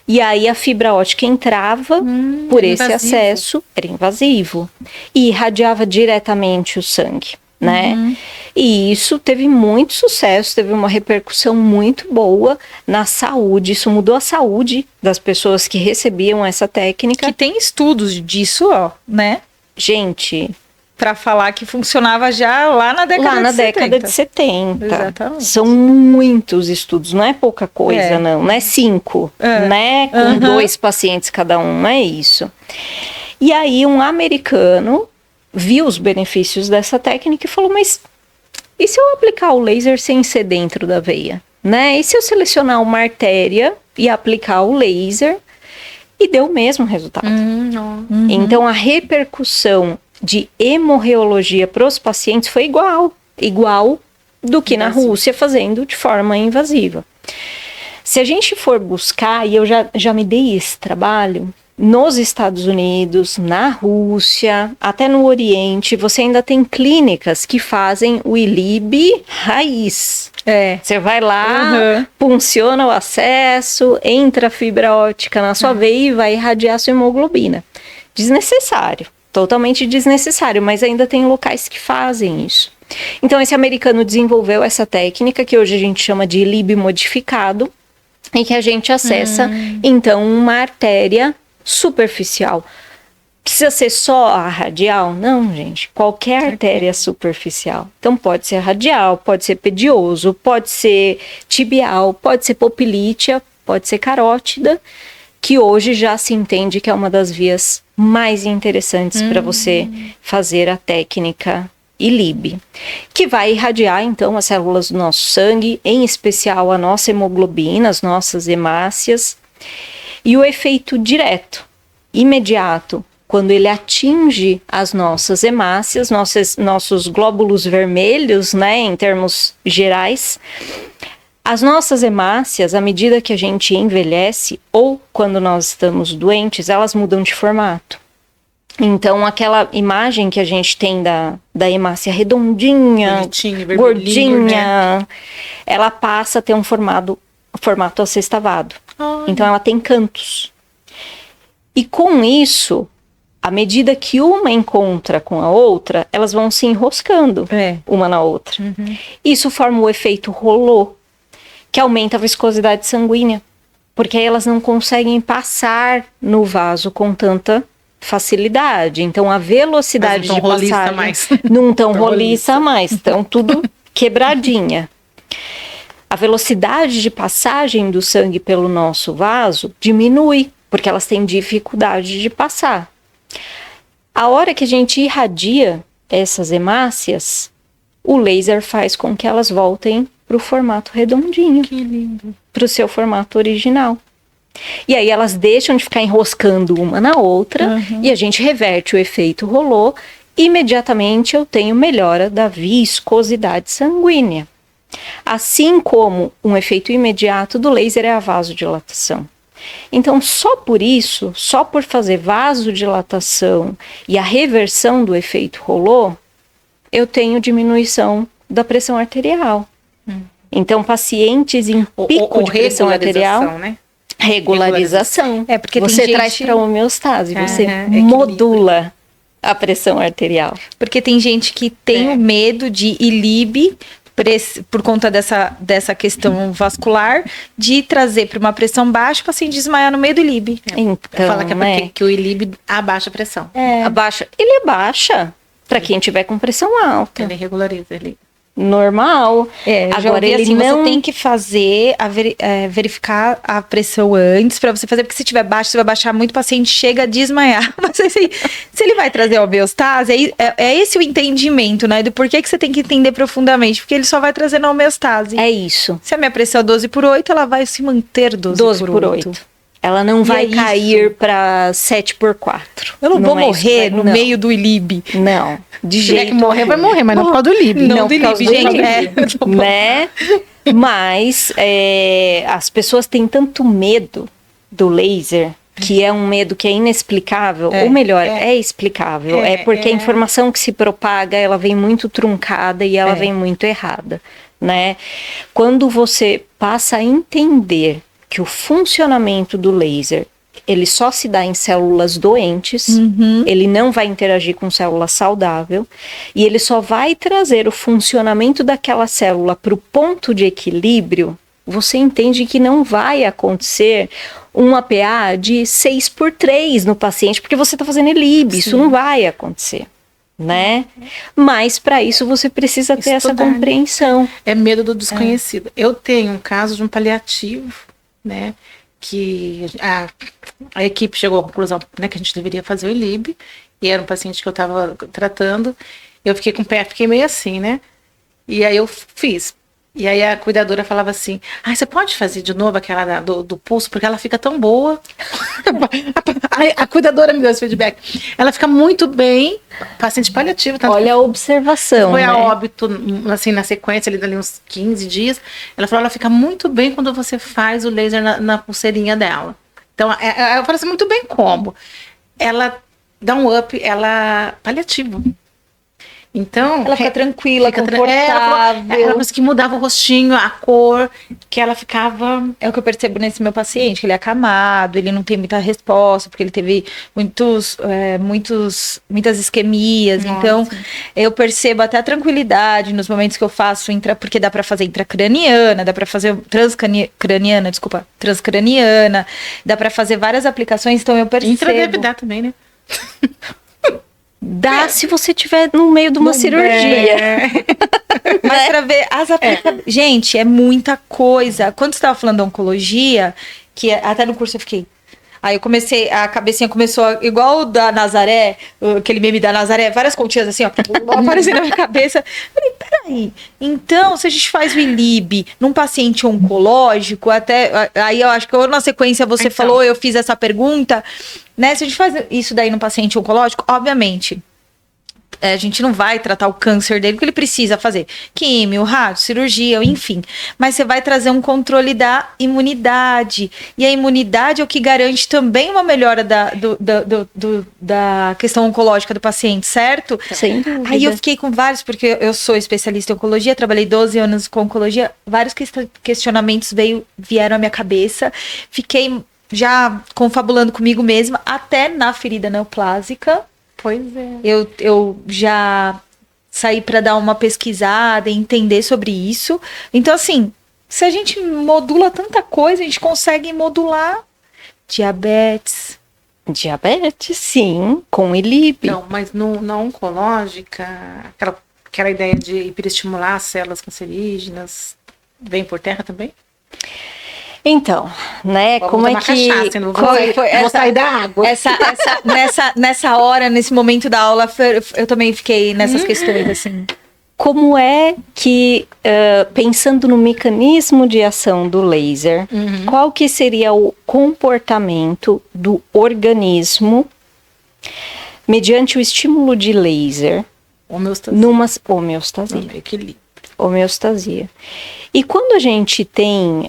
E aí a fibra ótica entrava por esse acesso, era invasivo, e irradiava diretamente o sangue, né? E isso teve muito sucesso, teve uma repercussão muito boa na saúde, isso mudou a saúde das pessoas que recebiam essa técnica. Que tem estudos disso, ó, né? Gente, para falar que funcionava já lá na década de 70. Exatamente. São muitos estudos, não é pouca coisa, não é 5, né? Com 2 pacientes cada um, não é isso. E aí um americano viu os benefícios dessa técnica e falou, mas e se eu aplicar o laser sem ser dentro da veia, né? E se eu selecionar uma artéria e aplicar o laser e deu o mesmo resultado? Então a repercussão de hemorreologia para os pacientes foi igual do que na Rússia fazendo de forma invasiva. Se a gente for buscar, e eu já me dei esse trabalho, nos Estados Unidos, na Rússia, até no Oriente, você ainda tem clínicas que fazem o ELIB raiz. Você vai lá, punciona o acesso, entra a fibra ótica na sua veia e vai irradiar sua hemoglobina. Desnecessário. Totalmente desnecessário, mas ainda tem locais que fazem isso. Então, esse americano desenvolveu essa técnica, que hoje a gente chama de ELIB modificado, em que a gente acessa, então, uma artéria superficial. Precisa ser só a radial? Não, gente. Qualquer artéria superficial. Então, pode ser radial, pode ser pedioso, pode ser tibial, pode ser popilítea, pode ser carótida, que hoje já se entende que é uma das vias mais interessantes para você fazer a técnica ELIB, que vai irradiar então as células do nosso sangue, em especial a nossa hemoglobina, as nossas hemácias, e o efeito direto, imediato, quando ele atinge as nossas hemácias, nossos glóbulos vermelhos, né, em termos gerais. As nossas hemácias, à medida que a gente envelhece ou quando nós estamos doentes, elas mudam de formato. Então, aquela imagem que a gente tem da hemácia redondinha, gordinha, ela passa a ter um formato assextavado. Então, ela tem cantos. E com isso, à medida que uma encontra com a outra, elas vão se enroscando uma na outra. Isso forma o efeito rolô, que aumenta a viscosidade sanguínea, porque aí elas não conseguem passar no vaso com tanta facilidade. Então, a velocidade de passagem não tão roliça mais, estão tudo quebradinha. A velocidade de passagem do sangue pelo nosso vaso diminui, porque elas têm dificuldade de passar. A hora que a gente irradia essas hemácias, o laser faz com que elas voltem para o formato redondinho. Que lindo. Para o seu formato original. E aí elas deixam de ficar enroscando uma na outra e a gente reverte o efeito rolô. Imediatamente eu tenho melhora da viscosidade sanguínea. Assim como um efeito imediato do laser é a vasodilatação. Então, só por isso, só por fazer vasodilatação e a reversão do efeito rolô, eu tenho diminuição da pressão arterial. Então, pacientes em pico de pressão arterial, né? Regularização. É porque você tem traz gente... para homeostase, você modula a pressão arterial. Porque tem gente que tem o medo de ELIB por conta dessa questão vascular, de trazer para uma pressão baixa, o paciente desmaiar no meio do ELIB. Então, fala que é porque que o ELIB abaixa a pressão. Ele abaixa para quem tiver com pressão alta. Ele regulariza, ele... Normal. Agora ele assim, não... você tem que fazer verificar a pressão antes para você fazer, porque se tiver baixo, você vai baixar muito, o paciente chega a desmaiar. Mas assim, se ele vai trazer a homeostase, é esse o entendimento, né? Do porquê que você tem que entender profundamente, porque ele só vai trazer na homeostase. É isso. Se a minha pressão é 12/8, ela vai se manter 12/8. Ela não vai é cair para 7x4. Eu não vou morrer no meio do ILIB. Não, de jeito que morrer, vai morrer, mas não por causa do ILIB. Não do ILIB, gente. Né? Mas as pessoas têm tanto medo do laser, que é um medo que é inexplicável, ou melhor, é explicável. É porque a informação que se propaga, ela vem muito truncada e ela vem muito errada, né? Quando você passa a entender que o funcionamento do laser, ele só se dá em células doentes, ele não vai interagir com célula saudável, e ele só vai trazer o funcionamento daquela célula para o ponto de equilíbrio, você entende que não vai acontecer um APA de 6x3 no paciente, porque você está fazendo ELIB, isso não vai acontecer, né? Mas para isso você precisa ter essa compreensão. É medo do desconhecido. Eu tenho um caso de um paliativo, né, que a equipe chegou à conclusão, né, que a gente deveria fazer o ELIB, e era um paciente que eu estava tratando, eu fiquei com o pé, fiquei meio assim, né, e aí eu fiz. E aí a cuidadora falava assim, você pode fazer de novo aquela do pulso, porque ela fica tão boa. a cuidadora me deu esse feedback. Ela fica muito bem, paciente paliativo. Olha a observação, foi, né? a óbito, assim, na sequência, ali uns 15 dias. Ela falou, ela fica muito bem quando você faz o laser na pulseirinha dela. Então, eu falo assim, muito bem como? Ela dá um up, paliativo. Então, ela fica tranquila, confortável. Ela disse que mudava o rostinho, a cor, que ela ficava... É o que eu percebo nesse meu paciente, que ele é acamado, ele não tem muita resposta, porque ele teve muitas isquemias. Nossa. Então, eu percebo até a tranquilidade nos momentos que eu faço, porque dá para fazer intracraniana, dá para fazer transcraniana, dá para fazer várias aplicações, então eu percebo... Intra deve dar também, né? Dá se você estiver no meio de uma cirurgia. Mas para ver as aplicações. Gente, é muita coisa. Quando você estava falando da oncologia, que até no curso eu fiquei. Aí eu comecei, a cabecinha começou igual o da Nazaré, aquele meme da Nazaré, várias continhas assim, ó, aparecendo na minha cabeça. Eu falei, peraí, então se a gente faz o ILIB num paciente oncológico, aí eu acho que ou na sequência você falou, eu fiz essa pergunta, né, se a gente faz isso daí num paciente oncológico, obviamente, a gente não vai tratar o câncer dele, porque ele precisa fazer químio, rádio, cirurgia, enfim. Mas você vai trazer um controle da imunidade. E a imunidade é o que garante também uma melhora da questão oncológica do paciente, certo? Sem dúvida. Aí eu fiquei com vários, porque eu sou especialista em oncologia, trabalhei 12 anos com oncologia, vários questionamentos vieram à minha cabeça. Fiquei já confabulando comigo mesma, até na ferida neoplásica. Pois é. Eu já saí para dar uma pesquisada e entender sobre isso. Então, assim, se a gente modula tanta coisa, a gente consegue modular diabetes. Diabetes, sim, com ELIB. Não, mas na oncológica, aquela ideia de hiperestimular as células cancerígenas, vem por terra também? Então, né, como é que... Vou sair da água. Nessa hora, nesse momento da aula, eu também fiquei nessas questões, assim. Como é que, pensando no mecanismo de ação do laser, qual que seria o comportamento do organismo mediante o estímulo de laser? Homeostasia. Equilíbrio. Homeostasia. E quando a gente tem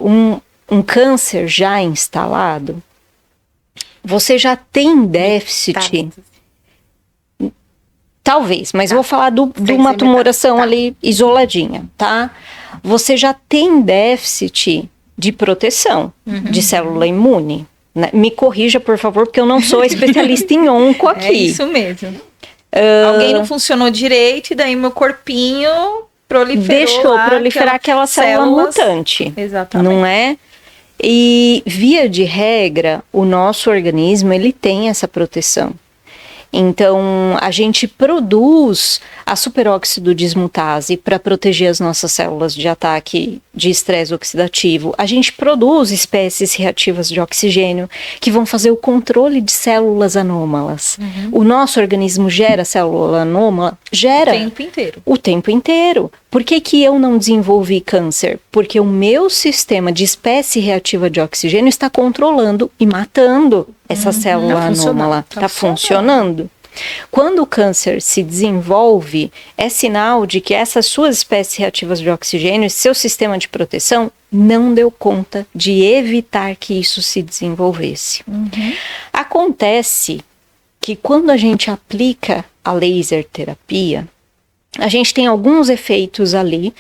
um câncer já instalado, você já tem déficit. Talvez, mas eu vou falar de uma tumoração ali isoladinha, tá? Você já tem déficit de proteção de célula imune. Né? Me corrija, por favor, porque eu não sou especialista em onco aqui. É isso mesmo. Alguém não funcionou direito e daí meu corpinho deixou proliferar aquela célula mutante. Exatamente. Não é? E via de regra, o nosso organismo ele tem essa proteção. Então, a gente produz a superóxido dismutase para proteger as nossas células de ataque de estresse oxidativo. A gente produz espécies reativas de oxigênio que vão fazer o controle de células anômalas. O nosso organismo gera célula anômala? Gera. O tempo inteiro. O tempo inteiro. Por que eu não desenvolvi câncer? Porque o meu sistema de espécie reativa de oxigênio está controlando e matando essa célula anômala. Está funcionando. Quando o câncer se desenvolve, é sinal de que essas suas espécies reativas de oxigênio, seu sistema de proteção, não deu conta de evitar que isso se desenvolvesse. Acontece que quando a gente aplica a laser terapia, a gente tem alguns efeitos ali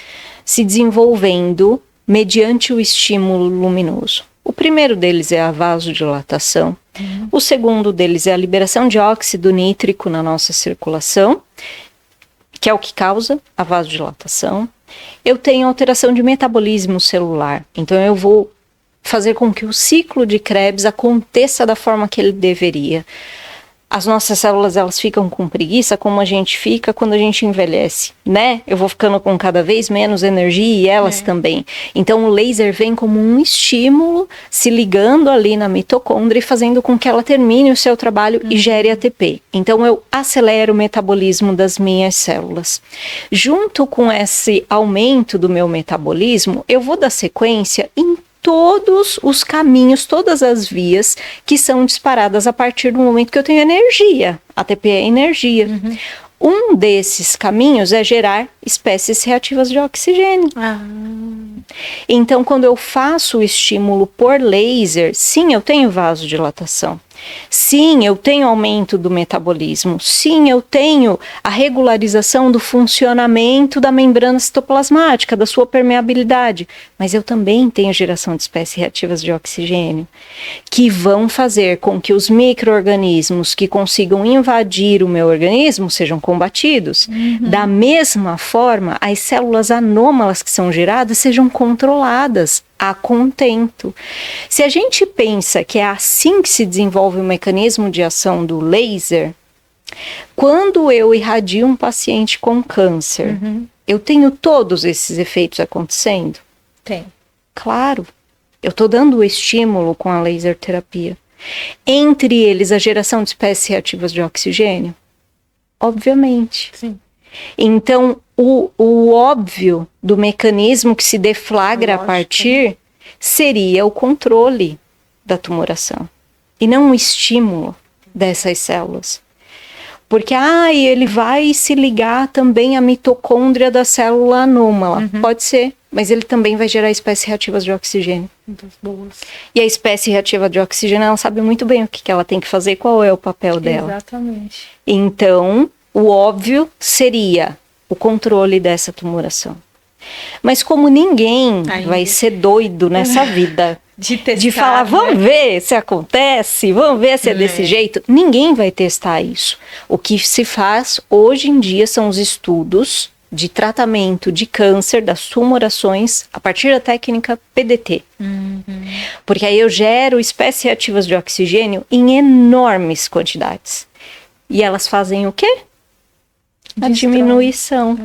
se desenvolvendo mediante o estímulo luminoso. O primeiro deles é a vasodilatação. O segundo deles é a liberação de óxido nítrico na nossa circulação, que é o que causa a vasodilatação. Eu tenho alteração de metabolismo celular, então eu vou fazer com que o ciclo de Krebs aconteça da forma que ele deveria. As nossas células, elas ficam com preguiça, como a gente fica quando a gente envelhece, né? Eu vou ficando com cada vez menos energia e elas também. Então, o laser vem como um estímulo, se ligando ali na mitocôndria e fazendo com que ela termine o seu trabalho e gere ATP. Então, eu acelero o metabolismo das minhas células. Junto com esse aumento do meu metabolismo, eu vou dar sequência em todos os caminhos, todas as vias que são disparadas a partir do momento que eu tenho energia. ATP é energia. Um desses caminhos é gerar espécies reativas de oxigênio. Então, quando eu faço o estímulo por laser, sim, eu tenho vasodilatação. Sim, eu tenho aumento do metabolismo. Sim, eu tenho a regularização do funcionamento da membrana citoplasmática, da sua permeabilidade. Mas eu também tenho geração de espécies reativas de oxigênio, que vão fazer com que os micro-organismos que consigam invadir o meu organismo sejam combatidos. Da mesma forma, as células anômalas que são geradas sejam controladas a contento. Se a gente pensa que é assim que se desenvolve o mecanismo de ação do laser, quando eu irradio um paciente com câncer, eu tenho todos esses efeitos acontecendo? Tem. Claro. Eu estou dando o estímulo com a laser terapia. Entre eles, a geração de espécies reativas de oxigênio? Obviamente. Sim. Então, o óbvio do mecanismo que se deflagra a partir seria o controle da tumoração e não o estímulo dessas células. Porque ele vai se ligar também à mitocôndria da célula anômala. Pode ser, mas ele também vai gerar espécies reativas de oxigênio. Boas. E a espécie reativa de oxigênio, ela sabe muito bem o que ela tem que fazer, qual é o papel dela. Exatamente. Então, o óbvio seria o controle dessa tumoração. Mas como ninguém vai ser doido nessa vida de falar, vamos ver se acontece, vamos ver se é desse jeito, ninguém vai testar isso. O que se faz hoje em dia são os estudos de tratamento de câncer, das tumorações, a partir da técnica PDT. Porque aí eu gero espécies reativas de oxigênio em enormes quantidades. E elas fazem o quê? A diminuição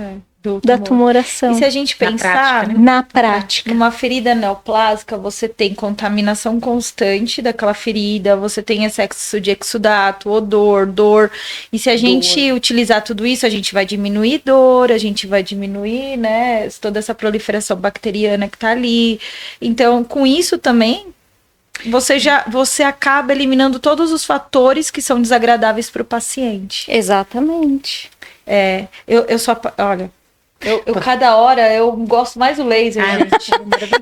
da tumoração. E se a gente pensar na prática, numa ferida neoplásica, você tem contaminação constante daquela ferida, você tem excesso de exudato, odor, dor. E se a gente utilizar tudo isso, a gente vai diminuir dor, a gente vai diminuir, né, toda essa proliferação bacteriana que tá ali. Então, com isso também, você acaba eliminando todos os fatores que são desagradáveis para o paciente. Exatamente. Eu só, olha, eu cada hora eu gosto mais do laser, gente.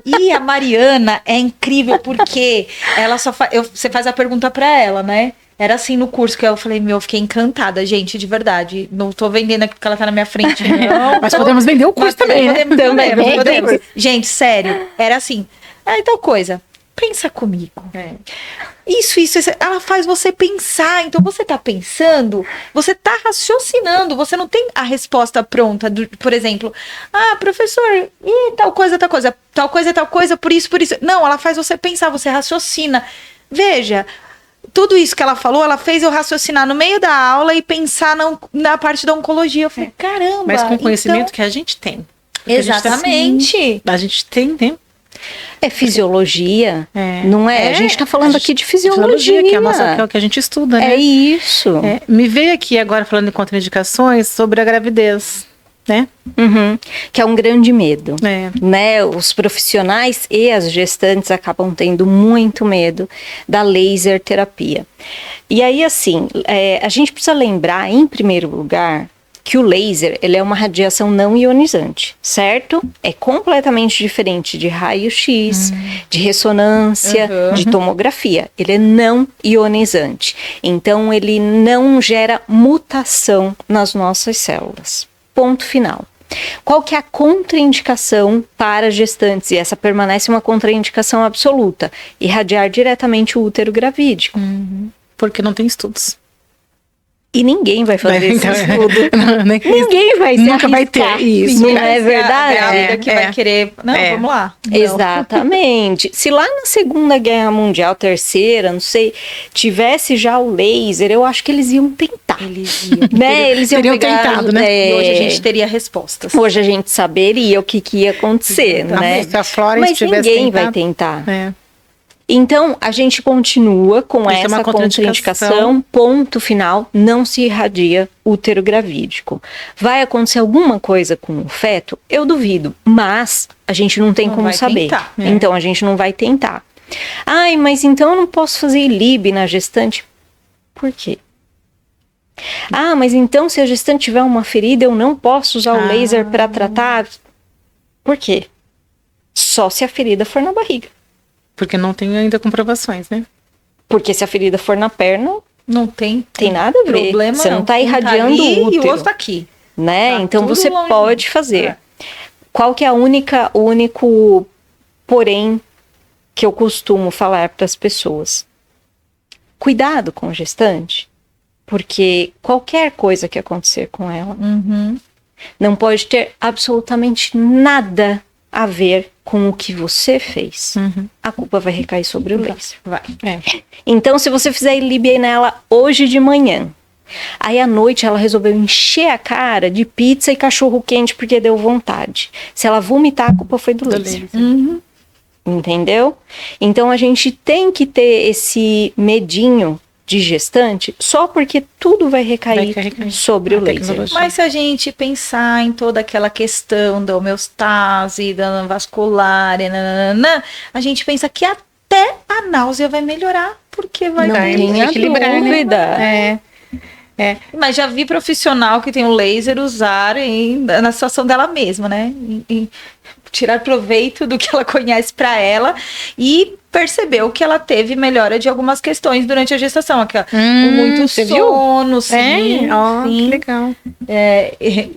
E a Mariana é incrível porque ela só você faz a pergunta para ela, né? Era assim no curso que eu falei, eu fiquei encantada, gente, de verdade. Não tô vendendo aqui porque ela tá na minha frente, não. Mas podemos vender o curso também, né? Podemos. Gente, sério, era assim, tal coisa. Pensa comigo. Isso. Ela faz você pensar. Então, você tá pensando, você tá raciocinando, você não tem a resposta pronta. Por exemplo, professor, tal coisa, por isso. Não, ela faz você pensar, você raciocina. Veja, tudo isso que ela falou, ela fez eu raciocinar no meio da aula e pensar na parte da oncologia. Eu falei, caramba. Mas com o conhecimento que a gente tem. Exatamente. A gente tem, né? É fisiologia, não é? A gente está falando aqui de fisiologia. Que é o que a gente estuda, né? É isso. Me veio aqui agora falando em contraindicações sobre a gravidez. né? Que é um grande medo. É. Né? Os profissionais e as gestantes acabam tendo muito medo da laser terapia. E aí, assim, a gente precisa lembrar, em primeiro lugar, que o laser, ele é uma radiação não ionizante, certo? É completamente diferente de raio-x, de ressonância, de tomografia. Ele é não ionizante. Então, ele não gera mutação nas nossas células. Ponto final. Qual que é a contraindicação para gestantes? E essa permanece uma contraindicação absoluta. Irradiar diretamente o útero gravídico. Porque não tem estudos. E ninguém vai fazer esse Então, estudo. nem Ninguém vai se Nunca vai arriscar. ter isso. Não Vai é ser verdade? A grávida que vai querer. Não, vamos lá. Não. Exatamente. Se lá na Segunda Guerra Mundial, terceira, não sei, tivesse já o laser, eu acho que eles iam tentar. Eles iam. Né? Eles iam Teriam pegar, tentado, né? E hoje a gente teria respostas. Hoje a gente saberia o que ia acontecer, né? Se a Florence Mas tivesse ninguém vai tentado, tentar. Então, a gente continua com Isso é uma essa contraindicação, ponto final, não se irradia útero gravídico. Vai acontecer alguma coisa com o feto? Eu duvido, mas a gente não tem como saber. Tentar, Então, a gente não vai tentar. Ai, mas então eu não posso fazer ILIB na gestante? Por quê? Ah, mas então se a gestante tiver uma ferida, eu não posso usar o laser para tratar? Por quê? Só se a ferida for na barriga. Porque não tem ainda comprovações, né? Porque se a ferida for na perna, Não tem nada a ver. problema. Você não está irradiando ali o útero. E o osso tá aqui. Né? Tá Então tudo você longe. pode fazer. Qual que é o único porém que eu costumo falar para as pessoas? Cuidado com a gestante, porque qualquer coisa que acontecer com ela não pode ter absolutamente nada a ver com o que você fez. A culpa vai recair sobre o laser. Vai. Então, se você fizer ILIB nela hoje de manhã, aí à noite ela resolveu encher a cara de pizza e cachorro quente porque deu vontade. Se ela vomitar, a culpa foi do laser. Entendeu? Então, a gente tem que ter esse medinho de gestante só porque tudo vai recair sobre o laser. Mas se a gente pensar em toda aquela questão da homeostase, da vascular, a gente pensa que até a náusea vai melhorar, porque vai equilibrar, dúvida. Né? Mas já vi profissional que tem o laser usar na situação dela mesma, né? Tirar proveito do que ela conhece para ela e percebeu que ela teve melhora de algumas questões durante a gestação. Muito sono, sim. Que legal.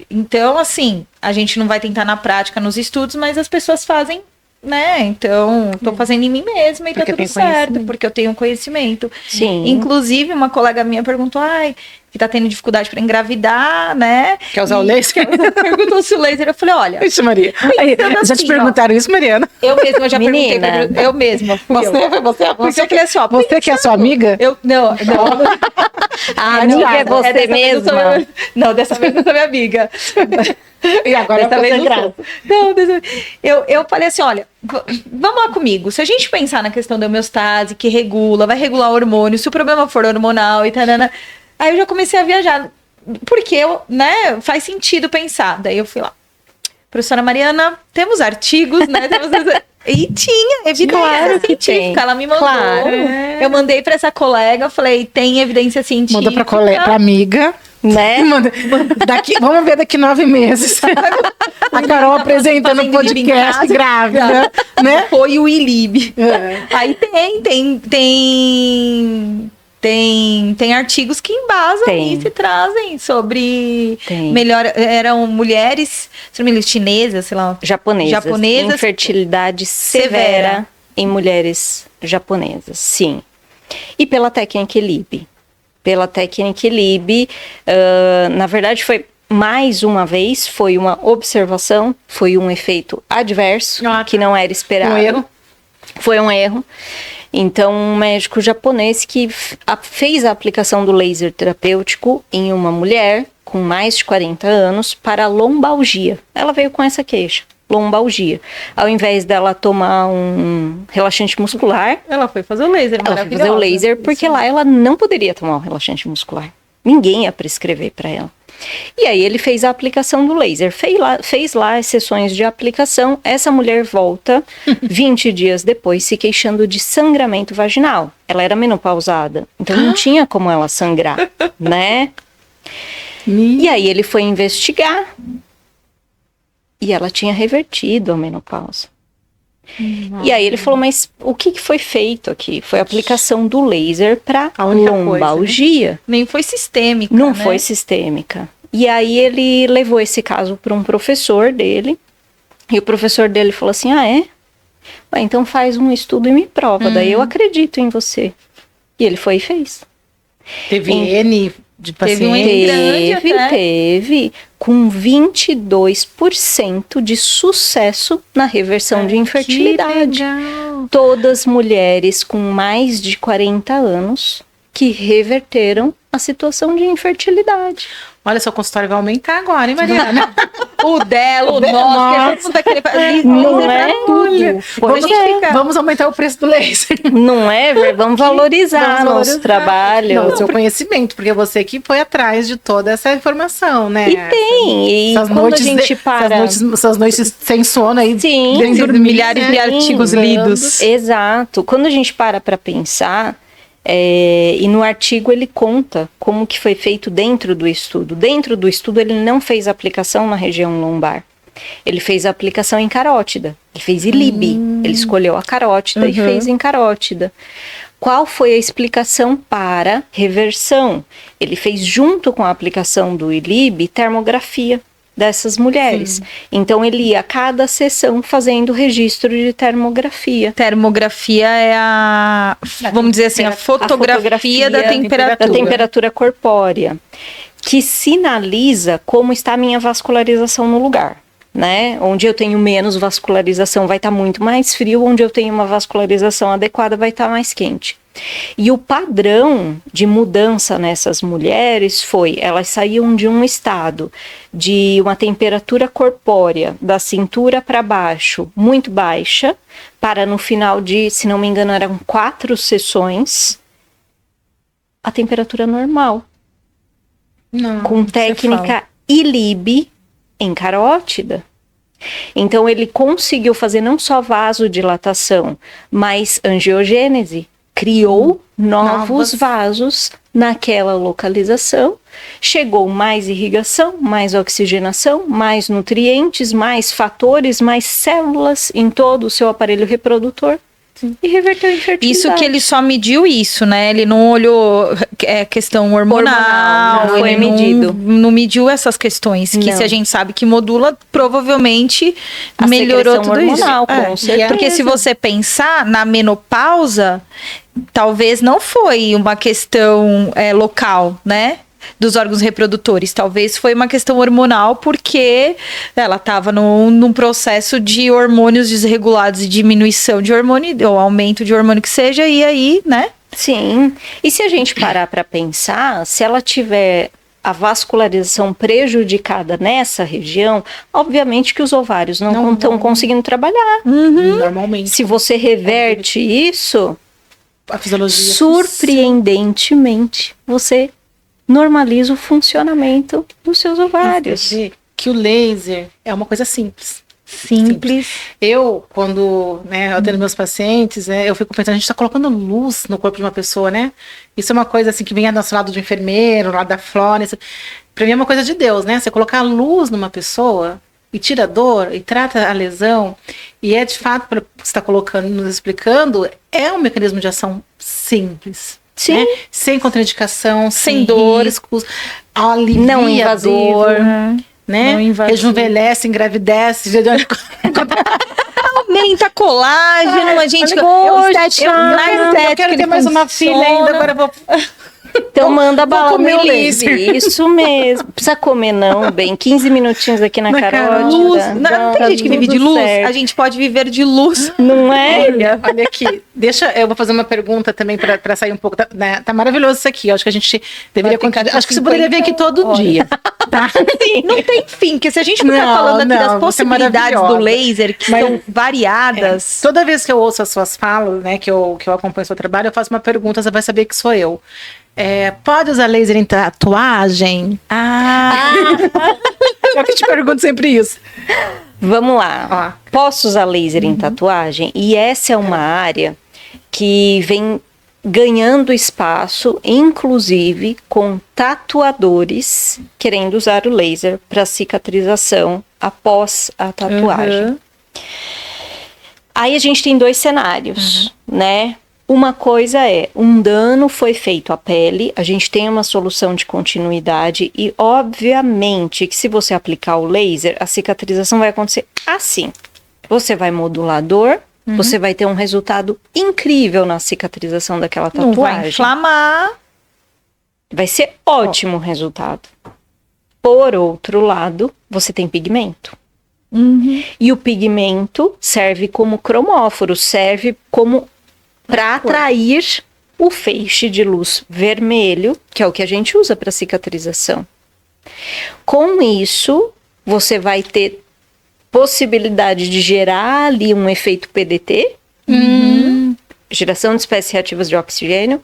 Então, assim, a gente não vai tentar na prática nos estudos, mas as pessoas fazem, né? Então, tô fazendo em mim mesma e Porque tá tudo certo, porque eu tenho conhecimento. Sim. Inclusive, uma colega minha perguntou, que tá tendo dificuldade para engravidar, né? Quer usar o laser? Perguntou se o laser, eu falei, olha... Isso, Maria. Já te perguntaram isso, Mariana? Eu mesma já perguntei pra... Eu mesma. Você que é sua... Você que é a sua amiga? Não. A amiga é você mesma? Não, dessa vez não sou minha amiga. E agora dessa vez graça. Não, eu falei assim, olha, vamos lá comigo. Se a gente pensar na questão da homeostase, que vai regular o hormônio, se o problema for hormonal e tal, aí eu já comecei a viajar. Porque, faz sentido pensar. Daí eu fui lá. Professora Mariana, temos artigos, né? E tinha evidência Claro que científica. tem. Ela me mandou. Claro. Eu mandei para essa colega, falei, tem evidência científica. Mandou pra amiga. Né? Vamos ver daqui 9 meses. A Carol apresentando um podcast grávida, né? Foi o ILIB. Aí tem artigos que embasam isso e trazem sobre melhor. Eram mulheres, se não me engano, chinesas, sei lá. Japonesas. Infertilidade severa em mulheres japonesas, sim. E pela técnica ILIB. Na verdade, foi mais uma vez, foi uma observação, foi um efeito adverso, que não era esperado. Foi um erro. Então, um médico japonês que fez a aplicação do laser terapêutico em uma mulher com mais de 40 anos para lombalgia. Ela veio com essa queixa, lombalgia. Ao invés dela tomar um relaxante muscular, ela foi fazer o laser. Ela foi fazer o laser porque lá ela não poderia tomar um relaxante muscular. Ninguém ia prescrever para ela. E aí ele fez a aplicação do laser, fez lá as sessões de aplicação, essa mulher volta 20 dias depois se queixando de sangramento vaginal. Ela era menopausada, então não tinha como ela sangrar, né? E aí ele foi investigar e ela tinha revertido a menopausa. E aí ele falou, mas o que foi feito aqui? Foi a aplicação do laser para lombalgia. Né? Nem foi sistêmica, Não né? foi sistêmica. E aí ele levou esse caso para um professor dele, e o professor dele falou assim, Ué, então faz um estudo e me prova, daí eu acredito em você. E ele foi e fez. Teve N de Teve um pacientes. Teve, com 22% de sucesso na reversão de infertilidade. Que legal. Todas mulheres com mais de 40 anos que reverteram a situação de infertilidade. Olha, seu consultório vai aumentar agora, hein, Mariana? O dela, o nosso, nosso. todo mundo vai querer fazer Não pra é? tudo. Vamos aumentar o preço do laser. Não é, Ver? Vamos valorizar nosso trabalho. Não, o seu conhecimento, porque você que foi atrás de toda essa informação, né? E tem, e essas quando noites a gente para... Essas noites sem sono aí. Sim, sem dormir, milhares de artigos Sim, lidos. Exato. Quando a gente para pensar, e no artigo ele conta como que foi feito dentro do estudo. Dentro do estudo ele não fez aplicação na região lombar. Ele fez a aplicação em carótida. Ele fez ILIB. Ele escolheu a carótida e fez em carótida. Qual foi a explicação para reversão? Ele fez junto com a aplicação do ILIB termografia dessas mulheres. Então ele ia a cada sessão fazendo registro de termografia. Termografia é vamos dizer assim, a fotografia da temperatura. Da temperatura corpórea, que sinaliza como está a minha vascularização no lugar. Né? Onde eu tenho menos vascularização vai estar muito mais frio, onde eu tenho uma vascularização adequada vai estar mais quente. E o padrão de mudança nessas mulheres foi, elas saíam de um estado de uma temperatura corpórea da cintura para baixo muito baixa, para no final de, se não me engano, eram 4 sessões, a temperatura normal. Não, com técnica ILIB em carótida. Então ele conseguiu fazer não só vasodilatação, mas angiogênese, criou novos vasos naquela localização, chegou mais irrigação, mais oxigenação, mais nutrientes, mais fatores, mais células em todo o seu aparelho reprodutor. E reverteu a infertilidade. Isso que ele só mediu isso, né? Ele não olhou questão hormonal, não foi ele medido. Não mediu essas questões, que Não. se a gente sabe que modula, provavelmente A melhorou secreção tudo hormonal, isso. com certeza. Porque se você pensar na menopausa, talvez não foi uma questão local, né? Dos órgãos reprodutores, talvez foi uma questão hormonal, porque ela estava num processo de hormônios desregulados e diminuição de hormônio, ou aumento de hormônio que seja, e aí, né? Sim, e se a gente parar para pensar, se ela tiver a vascularização prejudicada nessa região, obviamente que os ovários não estão conseguindo trabalhar. Normalmente. Se você reverte isso, A fisiologia surpreendentemente, você normaliza o funcionamento dos seus ovários. Você vê que o laser é uma coisa simples. Simples. Eu, quando eu atendo meus pacientes, eu fico pensando, a gente está colocando luz no corpo de uma pessoa, né? Isso é uma coisa assim que vem do nosso lado de enfermeiro, lado da flora. Para mim é uma coisa de Deus, né? Você colocar luz numa pessoa e tira a dor e trata a lesão, e de fato, para você está colocando, nos explicando, é um mecanismo de ação simples. Sim. Né? Sem contraindicação, sem dor, riscos, alivia não a invasivo, dor, né? não invasivo. Rejuvenesce, engravidece, Aumenta colágeno, a gente... eu quero ter mais uma filha ainda, agora eu vou... Então manda bala comer no o laser. laser. Isso mesmo. Precisa comer não, bem. 15 minutinhos aqui na carótida. Luz. Não, tem gente que vive de tudo luz. certo. A gente pode viver de luz. Não é? Olha aqui, eu vou fazer uma pergunta também para sair um pouco, tá maravilhoso isso aqui, eu acho que a gente deveria continuar, acho que você poderia vir aqui todo dia, tá? Não tem fim, porque se a gente ficar falando aqui das possibilidades do laser, que são variadas... Toda vez que eu ouço as suas falas, né, que eu acompanho o seu trabalho, eu faço uma pergunta, você vai saber que sou eu. Pode usar laser em tatuagem? Eu que te pergunto sempre isso. Vamos lá. Posso usar laser em tatuagem? E essa é uma área que vem ganhando espaço, inclusive com tatuadores querendo usar o laser para cicatrização após a tatuagem. Aí a gente tem 2 cenários, né? Uma coisa é, um dano foi feito à pele, a gente tem uma solução de continuidade e, obviamente, que se você aplicar o laser, a cicatrização vai acontecer assim. Você vai modular a dor, você vai ter um resultado incrível na cicatrização daquela tatuagem. Não vai inflamar. Vai ser ótimo o resultado. Por outro lado, você tem pigmento. E o pigmento serve como cromóforo, serve como para atrair o feixe de luz vermelho, que é o que a gente usa para cicatrização. Com isso, você vai ter possibilidade de gerar ali um efeito PDT, geração de espécies reativas de oxigênio.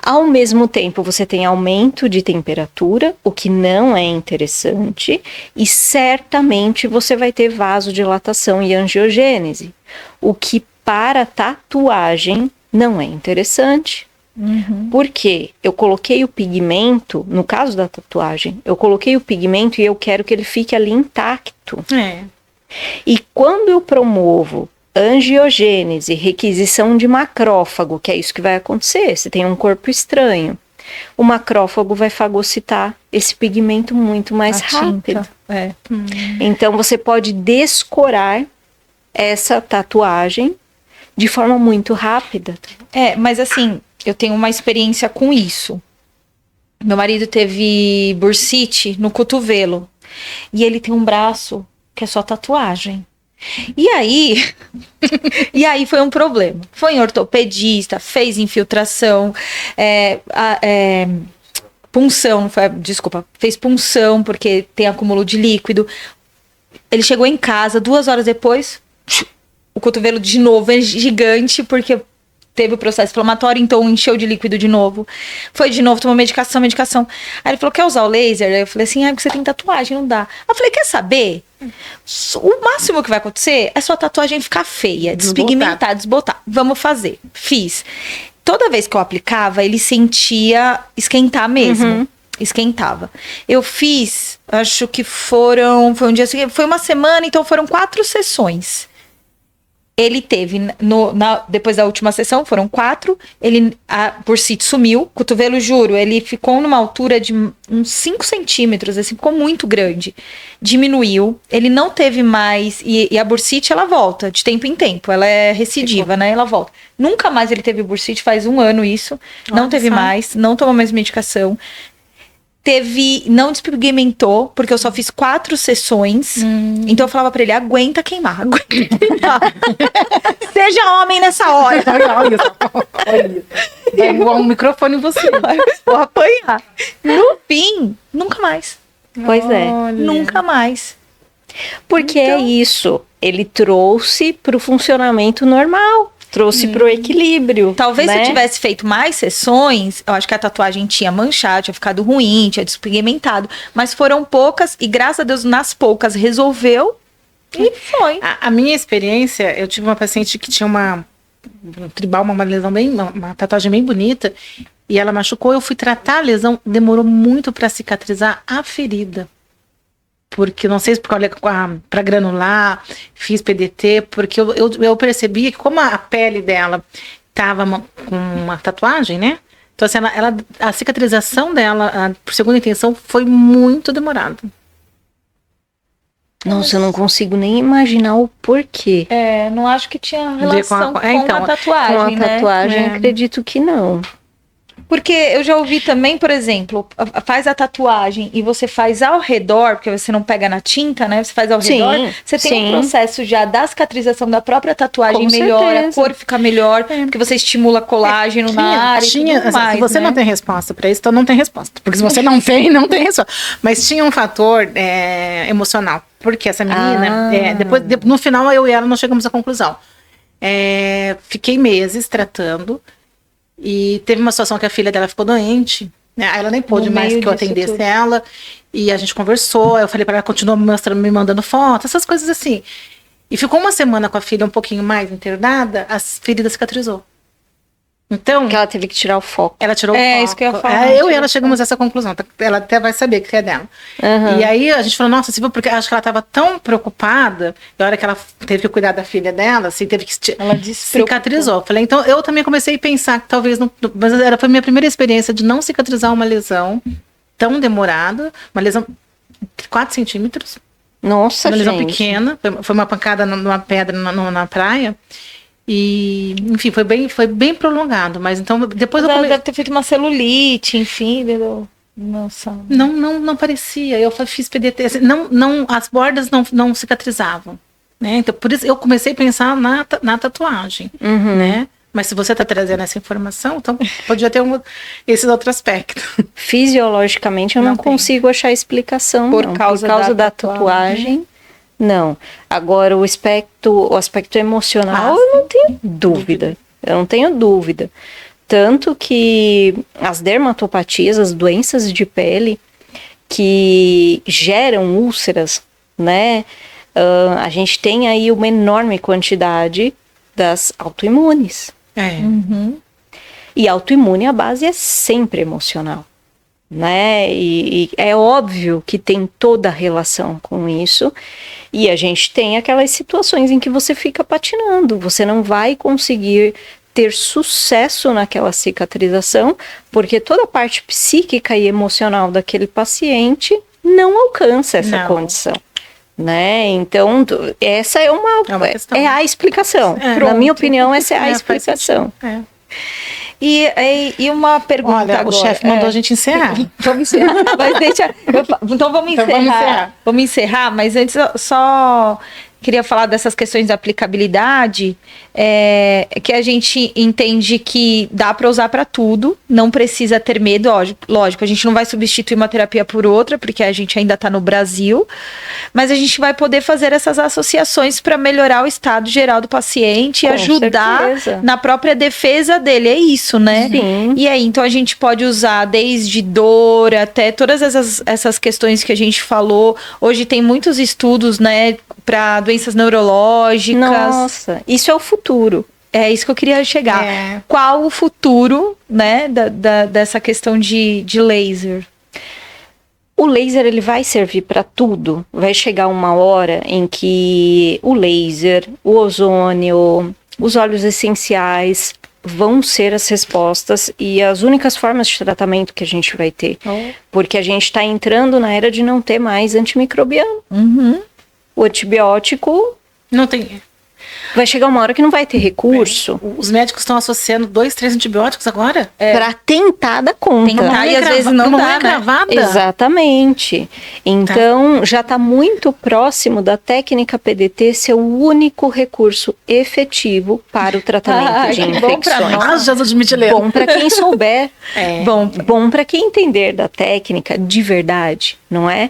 Ao mesmo tempo, você tem aumento de temperatura, o que não é interessante, e certamente você vai ter vasodilatação e angiogênese, o que para tatuagem não é interessante. Porque eu coloquei o pigmento, no caso da tatuagem, eu coloquei o pigmento e eu quero que ele fique ali intacto. E quando eu promovo angiogênese, requisição de macrófago, que é isso que vai acontecer, você tem um corpo estranho, o macrófago vai fagocitar esse pigmento muito mais rápido. Então você pode descorar essa tatuagem de forma muito rápida. Mas assim, eu tenho uma experiência com isso. Meu marido teve bursite no cotovelo. E ele tem um braço que é só tatuagem. E aí foi um problema. Foi em ortopedista, fez infiltração, punção, fez punção porque tem acúmulo de líquido. Ele chegou em casa, 2 horas depois, o cotovelo de novo é gigante, porque teve o processo inflamatório, então encheu de líquido de novo. Foi de novo, tomou medicação. Aí ele falou, quer usar o laser? Aí eu falei assim, porque você tem tatuagem, não dá. Aí eu falei, quer saber? O máximo que vai acontecer é sua tatuagem ficar feia, despigmentar, desbotar. Vamos fazer. Fiz. Toda vez que eu aplicava, ele sentia esquentar mesmo. Esquentava. Eu fiz, acho que foi um dia seguinte, foi uma semana, então foram 4 sessões. Ele teve, depois da última sessão, foram 4, a bursite sumiu, cotovelo, juro, ele ficou numa altura de uns 5 centímetros, assim, ficou muito grande. Diminuiu, ele não teve mais, e a bursite, ela volta de tempo em tempo, ela é recidiva, né, ela volta. Nunca mais ele teve bursite, faz 1 ano isso, não teve mais, não tomou mais medicação. Não despigmentou, porque eu só fiz 4 sessões. Então eu falava pra ele, aguenta queimar. Seja homem nessa hora. É igual um microfone em você. Vou apanhar. No fim, nunca mais. Pois é. Nunca mais. Porque é isso. Ele trouxe pro funcionamento normal. Trouxe pro equilíbrio. Talvez né? se eu tivesse feito mais sessões, eu acho que a tatuagem tinha manchado, tinha ficado ruim, tinha despigmentado. Mas foram poucas e, graças a Deus, nas poucas resolveu e foi. A minha experiência, eu tive uma paciente que tinha um tribal, uma lesão uma tatuagem bem bonita, e ela machucou. Eu fui tratar a lesão, demorou muito para cicatrizar a ferida. Porque não sei se para granular, fiz PDT, porque eu percebi que como a pele dela estava com uma tatuagem, né? Então, assim, a cicatrização dela, por segunda intenção, foi muito demorada. Nossa, eu não consigo nem imaginar o porquê. Não acho que tinha relação com a tatuagem, com a tatuagem, acredito que não. Porque eu já ouvi também, por exemplo, faz a tatuagem e você faz ao redor, porque você não pega na tinta, né? Você faz ao redor, você tem um processo já da cicatrização da própria tatuagem, melhora, a cor fica melhor, porque você estimula colágeno na área e tudo mais, se você né? não tem resposta para isso, então não tem resposta. Porque se você não tem resposta. Mas tinha um fator emocional. Porque essa menina, no final eu e ela não chegamos à conclusão. Fiquei meses tratando. E teve uma situação que a filha dela ficou doente, né? Aí ela nem pôde No mais meio que eu disso atendesse tudo. ela. E a gente conversou, eu falei para ela, continuou me mandando fotos, essas coisas assim. E ficou uma semana com a filha um pouquinho mais internada, a ferida cicatrizou. Então, Porque ela teve que tirar o foco. ela tirou o foco. Isso que eu ia falar. Eu e ela chegamos a essa conclusão. Ela até vai saber que é dela. Uhum. E aí a gente falou, nossa, se for porque acho que ela estava tão preocupada, e a hora que ela teve que cuidar da filha dela, assim, teve que Ela cicatrizou. Falei, então eu também comecei a pensar que talvez não. Mas foi a minha primeira experiência de não cicatrizar uma lesão tão demorada, uma lesão de 4 centímetros. Nossa, Uma lesão gente. pequena, foi uma pancada numa pedra na praia. E, enfim, foi bem prolongado. Mas então, depois eu Ela comecei. deve ter feito uma celulite, enfim. Nossa. Não parecia. Eu fiz PDT. Assim, as bordas não cicatrizavam. Né? Então, por isso eu comecei a pensar na tatuagem. Uhum. Né? Mas se você está trazendo essa informação, então podia ter esses outros aspectos. Fisiologicamente eu não Não tem. consigo achar explicação. Por não. causa Por causa da da tatuagem, não. Agora, o aspecto emocional, Ah, eu não tenho dúvida. Eu não tenho dúvida. Tanto que as dermatopatias, as doenças de pele que geram úlceras, né? A gente tem aí uma enorme quantidade das autoimunes. Uhum. E autoimune, a base é sempre emocional, né? E é óbvio que tem toda a relação com isso. E a gente tem aquelas situações em que você fica patinando. Você não vai conseguir ter sucesso naquela cicatrização, porque toda a parte psíquica e emocional daquele paciente não alcança essa Não. condição. Né? Então, essa é uma questão. é a explicação. É. Na Pronto. minha opinião, essa é a Faz explicação. sentido. E uma pergunta Olha, agora. o chefe mandou a gente encerrar. Vamos encerrar. Mas deixa. Então vamos Então encerrar. vamos encerrar. Vamos encerrar, mas antes eu só queria falar dessas questões de aplicabilidade, que a gente entende que dá para usar para tudo, não precisa ter medo, lógico, a gente não vai substituir uma terapia por outra, porque a gente ainda está no Brasil, mas a gente vai poder fazer essas associações para melhorar o estado geral do paciente e Com ajudar certeza. na própria defesa dele, é isso, né? Sim. E aí, então a gente pode usar desde dor até todas essas questões que a gente falou. Hoje tem muitos estudos, né, para doenças neurológicas. Nossa, isso é o futuro. É isso que eu queria chegar. É. Qual o futuro, né, dessa questão de laser? O laser, ele vai servir para tudo. Vai chegar uma hora em que o laser, o ozônio, os óleos essenciais vão ser as respostas e as únicas formas de tratamento que a gente vai ter. Porque a gente está entrando na era de não ter mais antimicrobiano. Uhum. O antibiótico Não tem. vai chegar uma hora que não vai ter recurso Os médicos estão associando 2, 3 antibióticos agora? para tentar dar conta. Tentar. E às vezes não Numa dá, unha né? cravada? Exatamente. Então, já está muito próximo da técnica PDT ser o único recurso efetivo para o tratamento de que bom pra infecções. nós. Jesus de metileiro. Bom para quem souber. Bom, Bom para quem entender da técnica de verdade, não é?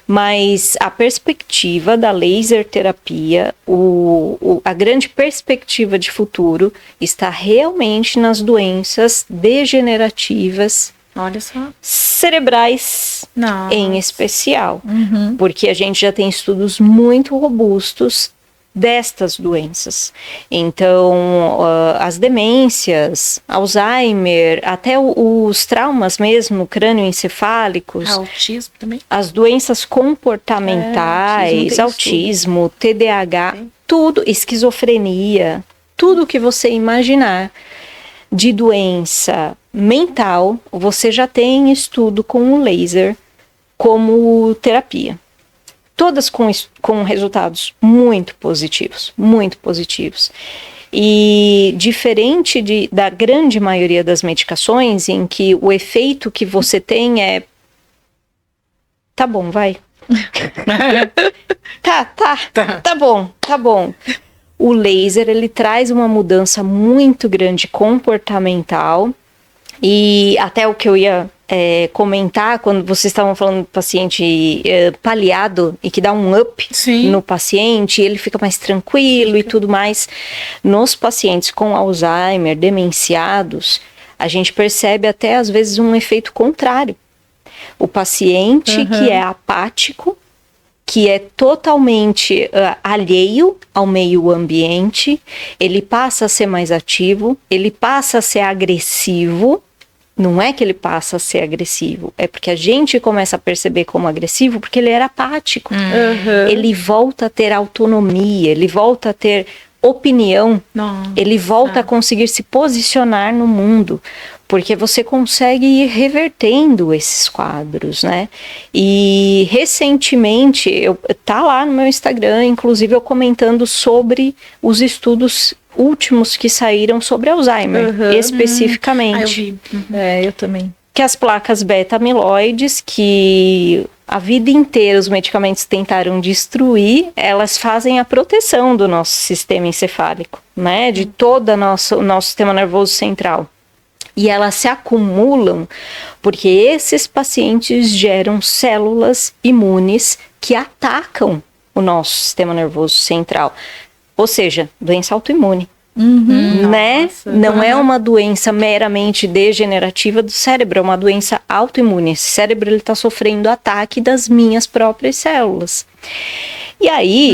Mas a perspectiva da laser terapia, a grande perspectiva de futuro está realmente nas doenças degenerativas Olha só. cerebrais Não. em especial, Uhum. porque a gente já tem estudos muito robustos destas doenças. Então, as demências, Alzheimer, até os traumas mesmo crânioencefálicos, Autismo também. as doenças comportamentais, autismo, TDAH, tudo, esquizofrenia, tudo que você imaginar de doença mental, você já tem estudo com o laser como terapia. Todas com resultados muito positivos, muito positivos. E diferente da grande maioria das medicações, em que o efeito que você tem é... Tá bom, vai. Tá bom. O laser, ele traz uma mudança muito grande comportamental. E até o que eu ia comentar, quando vocês estavam falando do paciente paliado e que dá um up Sim. no paciente, ele fica mais tranquilo e tudo mais. Nos pacientes com Alzheimer, demenciados, a gente percebe até às vezes um efeito contrário. O paciente que é apático, que é totalmente alheio ao meio ambiente, ele passa a ser mais ativo, ele passa a ser agressivo. Não é que ele passa a ser agressivo, é porque a gente começa a perceber como agressivo porque ele era apático. Ele volta a ter autonomia, ele volta a ter opinião, ele volta a conseguir se posicionar no mundo, porque você consegue ir revertendo esses quadros, né? E recentemente, tá lá no meu Instagram, inclusive eu comentando sobre os estudos últimos que saíram sobre Alzheimer, especificamente. Eu vi. Eu também. Que as placas beta-amiloides, que a vida inteira os medicamentos tentaram destruir, elas fazem a proteção do nosso sistema encefálico, né? De todo o nosso sistema nervoso central. E elas se acumulam porque esses pacientes geram células imunes que atacam o nosso sistema nervoso central. Ou seja, doença autoimune. Né? Não é uma doença meramente degenerativa do cérebro, é uma doença autoimune. Esse cérebro está sofrendo ataque das minhas próprias células. E aí,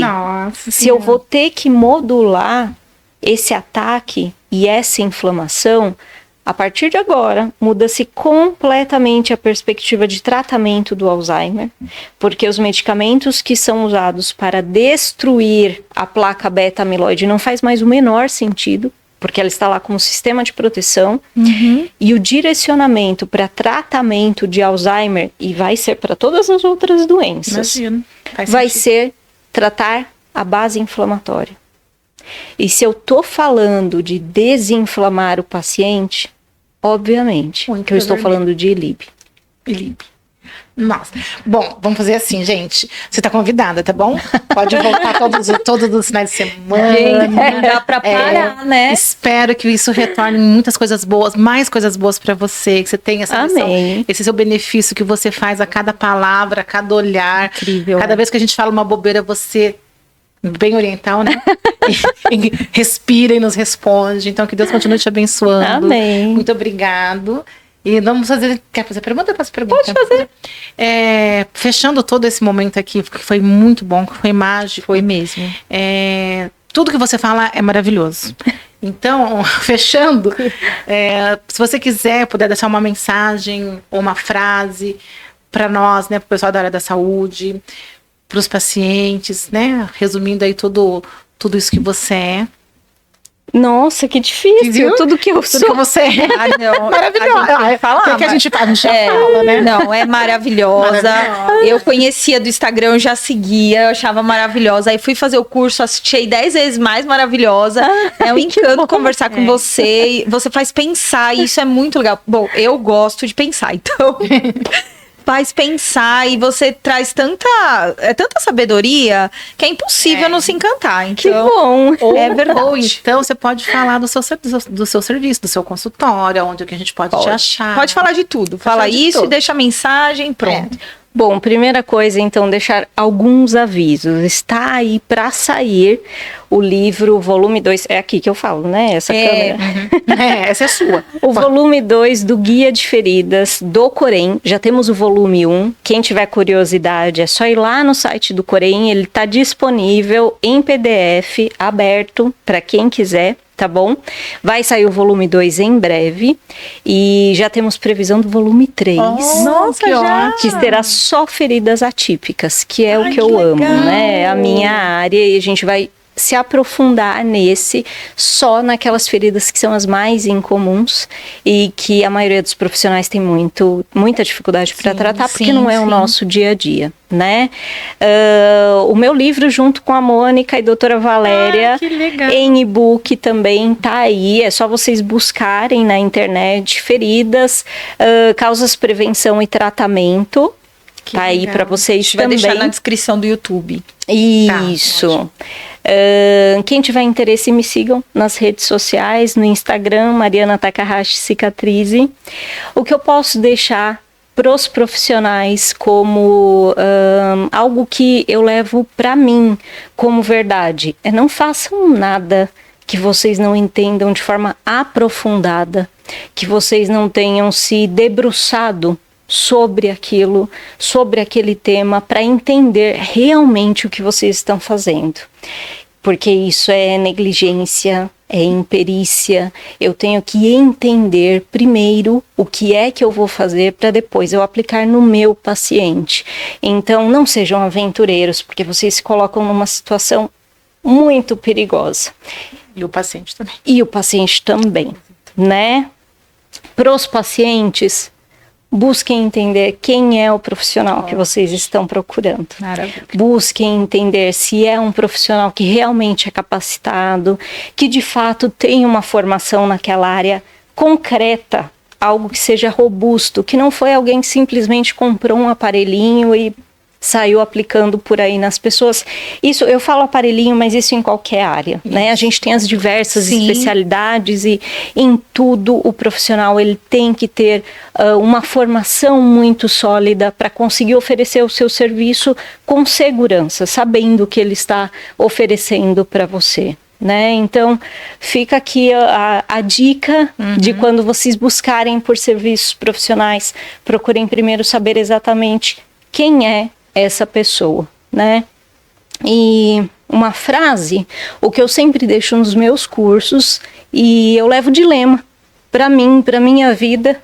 se eu vou ter que modular esse ataque e essa inflamação, a partir de agora, muda-se completamente a perspectiva de tratamento do Alzheimer, porque os medicamentos que são usados para destruir a placa beta-amiloide não faz mais o menor sentido, porque ela está lá como sistema de proteção, e o direcionamento para tratamento de Alzheimer, e vai ser para todas as outras doenças, vai ser tratar a base inflamatória. E se eu estou falando de desinflamar o paciente, obviamente, que eu estou falando de ILIB. Nossa. Bom, vamos fazer assim, gente. Você tá convidada, tá bom? Pode voltar todos os finais de semana. Gente, dá pra parar, né? Espero que isso retorne muitas coisas boas, mais coisas boas pra você, que você tenha essa missão, esse seu benefício que você faz a cada palavra, a cada olhar. Incrível. Cada vez que a gente fala uma bobeira, você... bem oriental, né? e respira e nos responde. Então, que Deus continue te abençoando. Amém. Muito obrigado. E vamos fazer... Quer fazer pergunta? Eu faço pergunta. Pode fazer. Fechando todo esse momento aqui, que foi muito bom, que foi mágico. Foi mesmo. Tudo que você fala é maravilhoso. Então, fechando, se você quiser, puder deixar uma mensagem ou uma frase para nós, né, para o pessoal da área da saúde, para os pacientes, né? Resumindo aí tudo isso que você é. Nossa, que difícil. Viu? Tudo que eu sou. Tudo que você é. Não, Maravilhosa. A gente fala, né? Não, é maravilhosa. Eu conhecia do Instagram, eu já seguia, eu achava maravilhosa. Aí fui fazer o curso, achei 10 vezes mais maravilhosa. É um encanto conversar com você. Você faz pensar, e isso é muito legal. Bom, eu gosto de pensar, então... faz pensar e você traz tanta sabedoria que é impossível não se encantar. Então, que bom! É verdade. Ou então você pode falar do seu serviço, do seu consultório, onde que a gente pode te achar. Pode falar de tudo. Fala isso e deixa a mensagem, pronto. Bom, primeira coisa, então, deixar alguns avisos. Está aí para sair o livro, volume 2. É aqui que eu falo, né? Essa câmera. Essa é sua. O volume 2 do Guia de Feridas do Corém. Já temos o volume 1. Quem tiver curiosidade, é só ir lá no site do Corém. Ele está disponível em PDF, aberto para quem quiser. Tá bom? Vai sair o volume 2 em breve. E já temos previsão do volume 3. Nossa, que será só feridas atípicas, que é o que eu amo, né? A minha área, e a gente vai se aprofundar só naquelas feridas que são as mais incomuns e que a maioria dos profissionais tem muita dificuldade para tratar, porque não é o nosso dia a dia, né? O meu livro, junto com a Mônica e a doutora Valéria, em e-book também tá aí, é só vocês buscarem na internet, feridas, causas, prevenção e tratamento. Tá aí para vocês também. Vai deixar na descrição do YouTube. Isso. Quem tiver interesse, me sigam nas redes sociais, no Instagram, Mariana Takahashi Cicatrize. O que eu posso deixar para os profissionais como algo que eu levo para mim como verdade é: não façam nada que vocês não entendam de forma aprofundada, que vocês não tenham se debruçado sobre aquilo, sobre aquele tema, para entender realmente o que vocês estão fazendo. Porque isso é negligência, é imperícia. Eu tenho que entender primeiro o que é que eu vou fazer para depois eu aplicar no meu paciente. Então, não sejam aventureiros, porque vocês se colocam numa situação muito perigosa. E o paciente também. E o paciente também, né? Para os pacientes, busquem entender quem é o profissional que vocês estão procurando. Maravilha. Busquem entender se é um profissional que realmente é capacitado, que de fato tem uma formação naquela área concreta, algo que seja robusto, que não foi alguém que simplesmente comprou um aparelhinho e saiu aplicando por aí nas pessoas. Isso, eu falo aparelhinho, mas isso em qualquer área, né? A gente tem as diversas especialidades e em tudo o profissional ele tem que ter uma formação muito sólida para conseguir oferecer o seu serviço com segurança, sabendo o que ele está oferecendo para você. Né? Então fica aqui a dica de quando vocês buscarem por serviços profissionais, procurem primeiro saber exatamente quem é essa pessoa, né? E uma frase, o que eu sempre deixo nos meus cursos, e eu levo de lema para mim, para minha vida,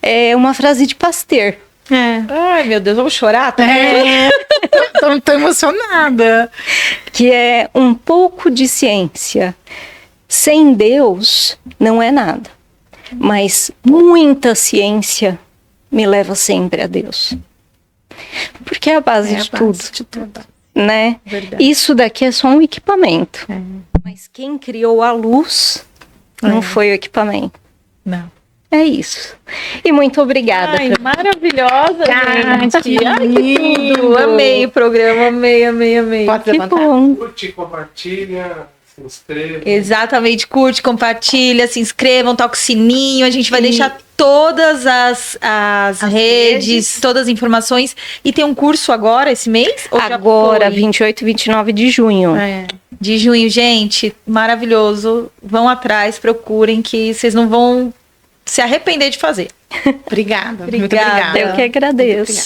é uma frase de Pasteur. Ai, meu Deus, vamos chorar? Tô emocionada. Que é um pouco de ciência. Sem Deus não é nada, mas muita ciência me leva sempre a Deus. Porque é a base de tudo, né? Verdade. Isso daqui é só um equipamento. Mas quem criou a luz não foi o equipamento. Não. É isso. E muito obrigada. Ai, maravilhosa, gente. Que Ai, que lindo. tudo. Amei o programa, amei. Pode Que levantar. bom. Curte, compartilha, se inscreva. Exatamente, curte, compartilha, se inscrevam, toca o sininho, a gente vai deixar todas as redes, todas as informações. E tem um curso agora, esse mês? Ou já Agora, foi? 28 e 29 de junho. De junho, gente, maravilhoso. Vão atrás, procurem, que vocês não vão se arrepender de fazer. Obrigada. Muito Obrigada. obrigada. Eu que agradeço.